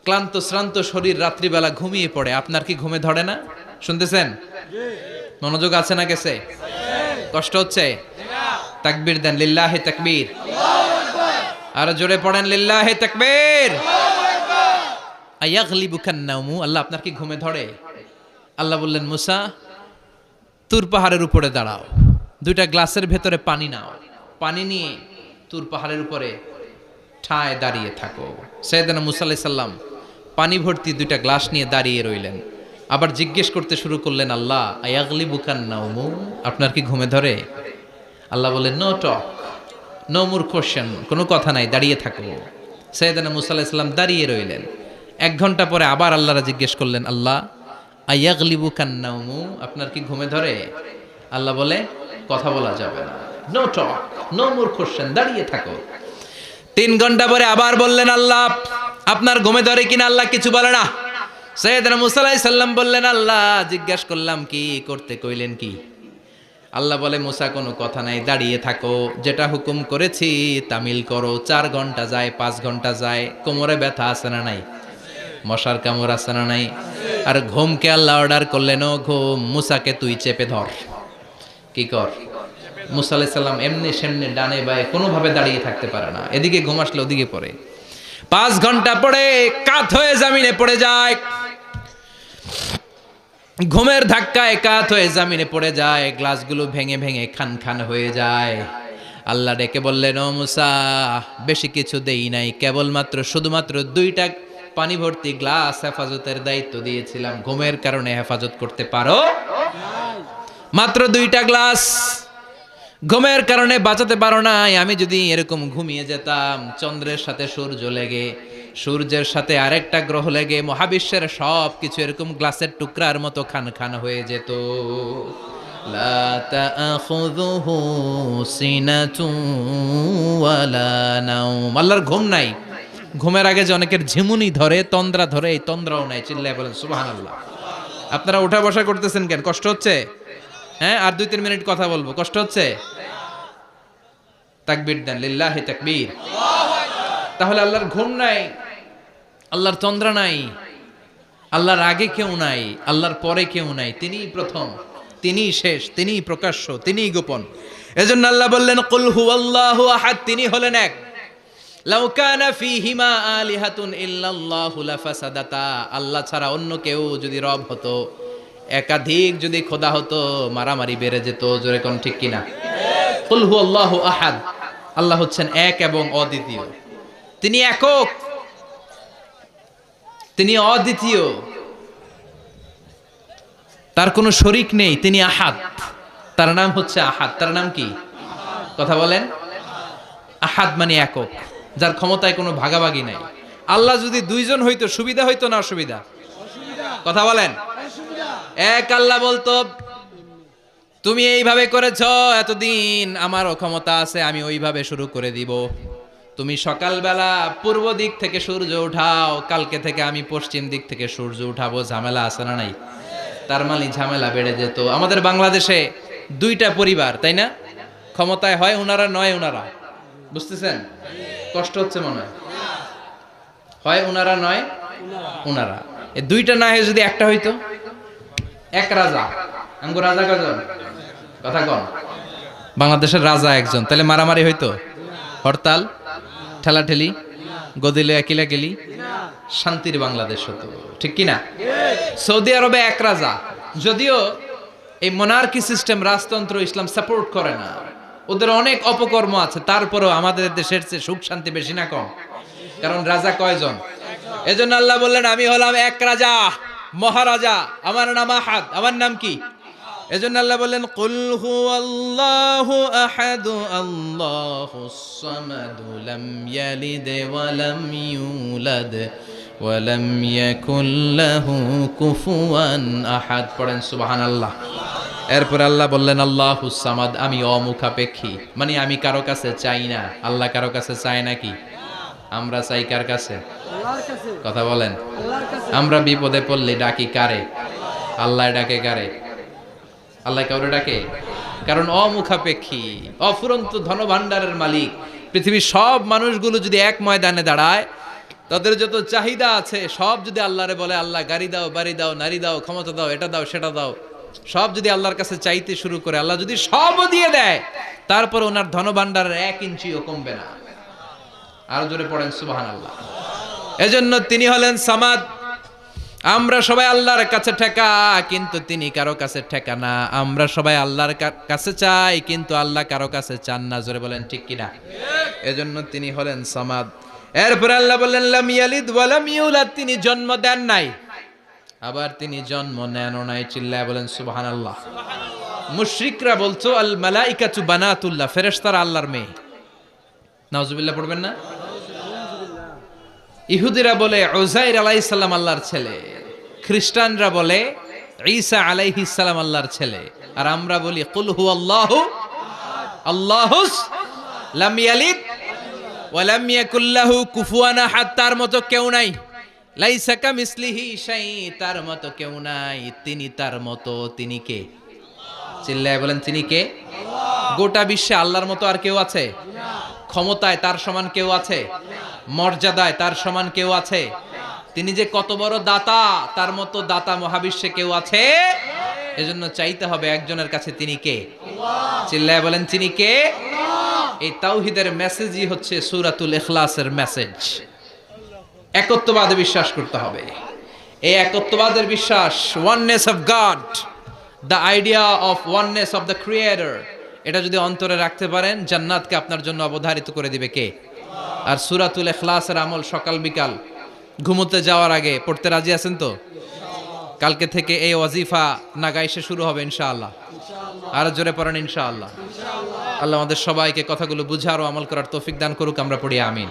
ক্লান্ত শ্রান্ত শরীর রাত্রিবেলা ঘুমিয়ে পড়ে, আপনার কি ঘুমে ধরে না? শুনতেছেন? মনোযোগ আছে না গেছে? কষ্ট হচ্ছে? তাকবীর দেন, লিল্লাহি তাকবীর। আর জোরে পড়েন, লিল্লাহি তাকবীর। আয়াগলিবুকান নাউম, আল্লাহ আপনার কি ঘুমে ধরে? আল্লাহ বললেন, মুসা তুর পাহাড়ের উপরে দাঁড়াও, দুইটা গ্লাসের ভেতরে পানি নাও, পানি নিয়ে তুর পাহাড়ের উপরে ঠায় দাঁড়িয়ে থাকো। সাইয়েদনা মুসা আলাইহিস সালাম পানি ভর্তি দুইটা গ্লাস নিয়ে দাঁড়িয়ে রইলেন। আবার জিজ্ঞেস করতে শুরু করলেন, আল্লাহ আয়াগলিবুকান নাউম, আপনার কি ঘুমে ধরে? আল্লাহ বললেন, no talk, no more question, কোনো কথা নাই, দাঁড়িয়ে থাকো। সাইয়েদনা মুসা আলাইহিস সালাম দাঁড়িয়ে রইলেন। 1 ঘন্টা পরে আবার আল্লাহরা জিজ্ঞেস করলেন, আল্লাহ আয়াগলিবুকান নাউম, আপনার কি ঘুমে ধরে? আল্লাহ বলে, কথা বলা যাবে না, no talk, no more question, দাঁড়িয়ে থাকো। 3 ঘন্টা পরে আবার বললেন, আল্লাহ আপনার ঘুমে ধরে কিনা? আল্লাহ কিছু বলে না। সাইয়েদনা মুসা আলাইহিস সালাম বললেন, আল্লাহ জিজ্ঞেস করলাম কি করতে কইলেন কি? আল্লাহ বলে, মুসা কোনো কথা নাই, দাঁড়িয়ে থাকো, যেটা হুকুম করেছি তামিল করো। 4 ঘন্টা যায়, 5 ঘন্টা যায়, কোমরে ব্যথা আছে না নাই? মশার কামড় আছে না নাই? আর ঘুমকে আল্লাহ অর্ডার করলেন, ও ঘুম, মুসাকে তুই চেপে ধর। কি কর? মুসা আলাইহিস সালাম এমনি সেমনি ডানে বায়ে কোনোভাবে দাঁড়িয়ে থাকতে পারে না, এদিকে ঘুম আসলে ওদিকে পড়ে। 5 ঘন্টা পরে কাত হয়ে জমিনে পড়ে যায়, ঘুমের ধাক্কায় কাত হয়ে জমিনে পড়ে যায়, গ্লাসগুলো ভেঙে ভেঙে খান খান হয়ে যায়। আল্লাহ ডেকে বললেন, ও মুসা বেশি কিছু দেই নাই, কেবলমাত্র শুধুমাত্র 2টা পানি ভর্তি গ্লাস হেফাজতের দায়িত্ব দিয়েছিলাম, ঘুমের কারণে হেফাজত করতে পারো? মাত্র 2টা গ্লাস, ঘুমের কারণে বাঁচাতে পারো নাই। আমি যদি এরকম ঘুমিয়ে যেতাম, চন্দ্রের সাথে সূর্য লেগে, সূর্যের সাথে আরেকটা গ্রহ লেগে, মহাবিশ্বের সব কিছু এরকম গ্লাসের টুকরার মতো খান খান হয়ে যেত। লা তাআখুযুহু সিনাতুন ওয়ালা নাওম, আল্লাহর ঘুম নাই। ঘুমের আগে যে অনেকের ঝিমুনি ধরে, তন্দ্রা ধরে, এই তন্দ্রাও নাই। চিল্লায় বলেন সুবহানাল্লাহ। আপনারা উঠা বসা করতেছেন কেন? কষ্ট হচ্ছে? হ্যাঁ, আর 2-3 মিনিট কথা বলবো, কষ্ট হচ্ছে? তাকবীর দেন, লিল্লাহি তাকবীর। তাহলে আল্লাহর ঘুম নাই, আল্লাহর তন্দ্রা নাই, আল্লাহর আগে কেউ নাই, আল্লাহর পরে কেউ নাই, তিনিই প্রথম, তিনিই শেষ, তিনিই প্রকাশ্য, তিনিই গোপন। এজন্য আল্লাহ বললেন, কুল হুয়াল্লাহু আহাদ, তিনি হলেন এক। লাউ কানা ফীহিমা আলিহাতুন ইল্লাল্লাহু লাফাসাদাতা, আল্লাহ ছাড়া অন্য কেউ যদি রব হতো, একাধিক যদি খোদা হতো, মারামারি বেড়ে যেত। জোরে কোন ঠিক কিনা? কুল হুয়াল্লাহু আহাদ, আল্লাহ হচ্ছেন এক এবং অদ্বিতীয়, তিনি একক, তিনি অদ্বিতীয়, তার কোনো শরীক নেই, তিনি আহাদ, তার নাম হচ্ছে আহাদ। তার নাম কি? কথা বলেন। আহাদ মানে একক, যার ক্ষমতায় কোনো ভাগাভাগি নাই। আল্লাহ যদি 2 জন হইতো সুবিধা হইতো না অসুবিধা? কথা বলেন। এক আল্লাহ বলতো, তুমি এইভাবে করেছো এতদিন, আমারও ক্ষমতা আছে, আমি ওইভাবে শুরু করে দিব। তুমি সকালবেলা পূর্ব দিক থেকে সূর্য উঠাও, কালকে থেকে আমি পশ্চিম দিক থেকে সূর্য উঠাবো। ঝামেলা আছে না নাই? তার মানে ঝামেলা বেড়ে যেত। আমাদের বাংলাদেশে 2টা পরিবার, তাই না? ক্ষমতায় হয় ওনারা, নয় ওনারা। বুঝতেছেন? কষ্ট হচ্ছে মনে হয়? হয় ওনারা, নয় ওনারা। এই 2টা না হয়ে যদি একটা হইতো, এক রাজা। আমগো রাজা কজন? কথা কন। বাংলাদেশের রাজা একজন, তাহলে মারামারি হইতো? হরতাল, ঠেলাঠেলি, গদিলে একিলা গেলি, শান্তির বাংলাদেশ হতো। ঠিক কিনা? সৌদি আরবে এক রাজা, যদিও এই মোনার্কি সিস্টেম, রাজতন্ত্র, ইসলাম সাপোর্ট করে না, ওদের অনেক অপকর্ম আছে, তারপরেও আমাদের দেশের চেয়ে সুখ শান্তি বেশি না কম? কারণ রাজা কয়জন? এজন্য আল্লাহ বললেন, আমি হলাম এক রাজা, মহারাজা, আমার নাম আহাদ। আমার নাম কি? এজন্য আল্লাহ বললেন, কুল হুয়াল্লাহু আহাদ, আল্লাহুস সামাদ, লাম ইয়ালিদ ওয়া লাম ইউলাদ ওয়া লাম ইয়াকুল লাহু কুফুয়ান আহাদ। পড়েন সুবহানাল্লাহ। এরপর আল্লাহ বললেন আল্লাহুস সামাদ, আমি অমুখাপেক্ষী, মানে আমি কারো কাছে চাই না। আল্লাহ কারো কাছে চায় নাকি? আমরা চাই কার কাছে? কথা বলেন। আমরা বিপদে পড়লে ডাকি কারে? আল্লাহ ডাকে কারে? আল্লাহ কাউরে ডাকে? কারণ অমুখাপেক্ষী, অফুরন্ত ধনভাণ্ডারের মালিক। পৃথিবীর সব মানুষগুলো যদি এক ময়দানে দাঁড়ায়, তাদের যত চাহিদা আছে সব যদি আল্লাহরে বলে, আল্লাহ গাড়ি দাও, বাড়ি দাও, নারী দাও, ক্ষমতা দাও, এটা দাও, সেটা দাও, সব যদি আল্লাহর কাছে চাইতে শুরু করে, আল্লাহ যদি সবও দিয়ে দেয়, তারপর ওনার ধনভাণ্ডারের 1 ইঞ্চিও কমবে না। আরো জোরে পড়েন সুবহানাল্লাহ। এজন্য তিনি হলেন সামাদ। আমরা সবাই আল্লাহর কাছে ঠেকা, কিন্তু তিনি কারো কাছে ঠেকা না। আমরা সবাই আল্লাহর কাছে চাই, কিন্তু আল্লাহ কারো কাছে চান না। জোরে বলেন ঠিক কিনা? এজন্য তিনি হলেন সামাদ। এরপর আল্লাহ বললেন লাম ইয়ালিদ ওয়া লাম ইউলাদ, তিনি জন্ম দেন নাই, আবার তিনি জন্ম নেনও নাই। চিল্লায় বলেন সুবহানাল্লাহ। মুশরিকরা বলতো আল মালাইকাতু বানাতুল্লাহ, ফেরেশতারা আল্লাহর মেয়ে। নাউজুবিল্লাহ পড়বেন না? ইহুদিরা বলে উযাইর আলাইহিস সালাম আল্লাহর ছেলে, খ্রিস্টানরা বলে ঈসা আলাইহিস সালাম আল্লাহর ছেলে, আর আমরা বলি কুল হুয়াল্লাহু আল্লাহুস লাম ইয়ালিদ ওয়া লাম ইয়াকুল লাহু কুফুয়ান আহাদ, তার মতো কেউ নাই। লাইসা কামিসলিহি শাই, তার মতো কেউ নাই। তিনি তার মতো, তিনি কে? চিল্লায় বলেন তিনি কে? গোটা বিশ্বে আল্লাহর মতো আর কেউ আছে? ক্ষমতায় তার সমান কেউ আছে? মর্যাদায় তার সমান কেউ আছে? তিনি যে কত বড় দাতা, তার মতো দাতা মহাবিশ্বে কেউ আছে? এজন্য চাইতে হবে একজনের কাছে, তিনি কে? চিল্লায় বলেন তিনি কে? এই তাওহীদের মেসেজই হচ্ছে সূরাতুল ইখলাসের মেসেজ। একত্ববাদে বিশ্বাস করতে হবে। এই একত্ববাদের বিশ্বাস, oneness of god, the idea of oneness of the creator, এটা যদি অন্তরে রাখতে পারেন, জান্নাতকে আপনার জন্য অবধারিত করে দিবে কে? আর সূরাতুল ইখলাসের আমল সকাল বিকাল ঘুমোতে যাওয়ার আগে পড়তে রাজি আছেন তো? কালকে থেকে এই ওয়াজিফা নাগাইশে শুরু হবে ইনশাআল্লাহ। আর জোরে পড়েন ইনশাআল্লাহ। আল্লাহ আমাদের সবাইকে কথাগুলো বুঝার ও আমল করার তৌফিক দান করুক। আমরা পড়ি আমিন।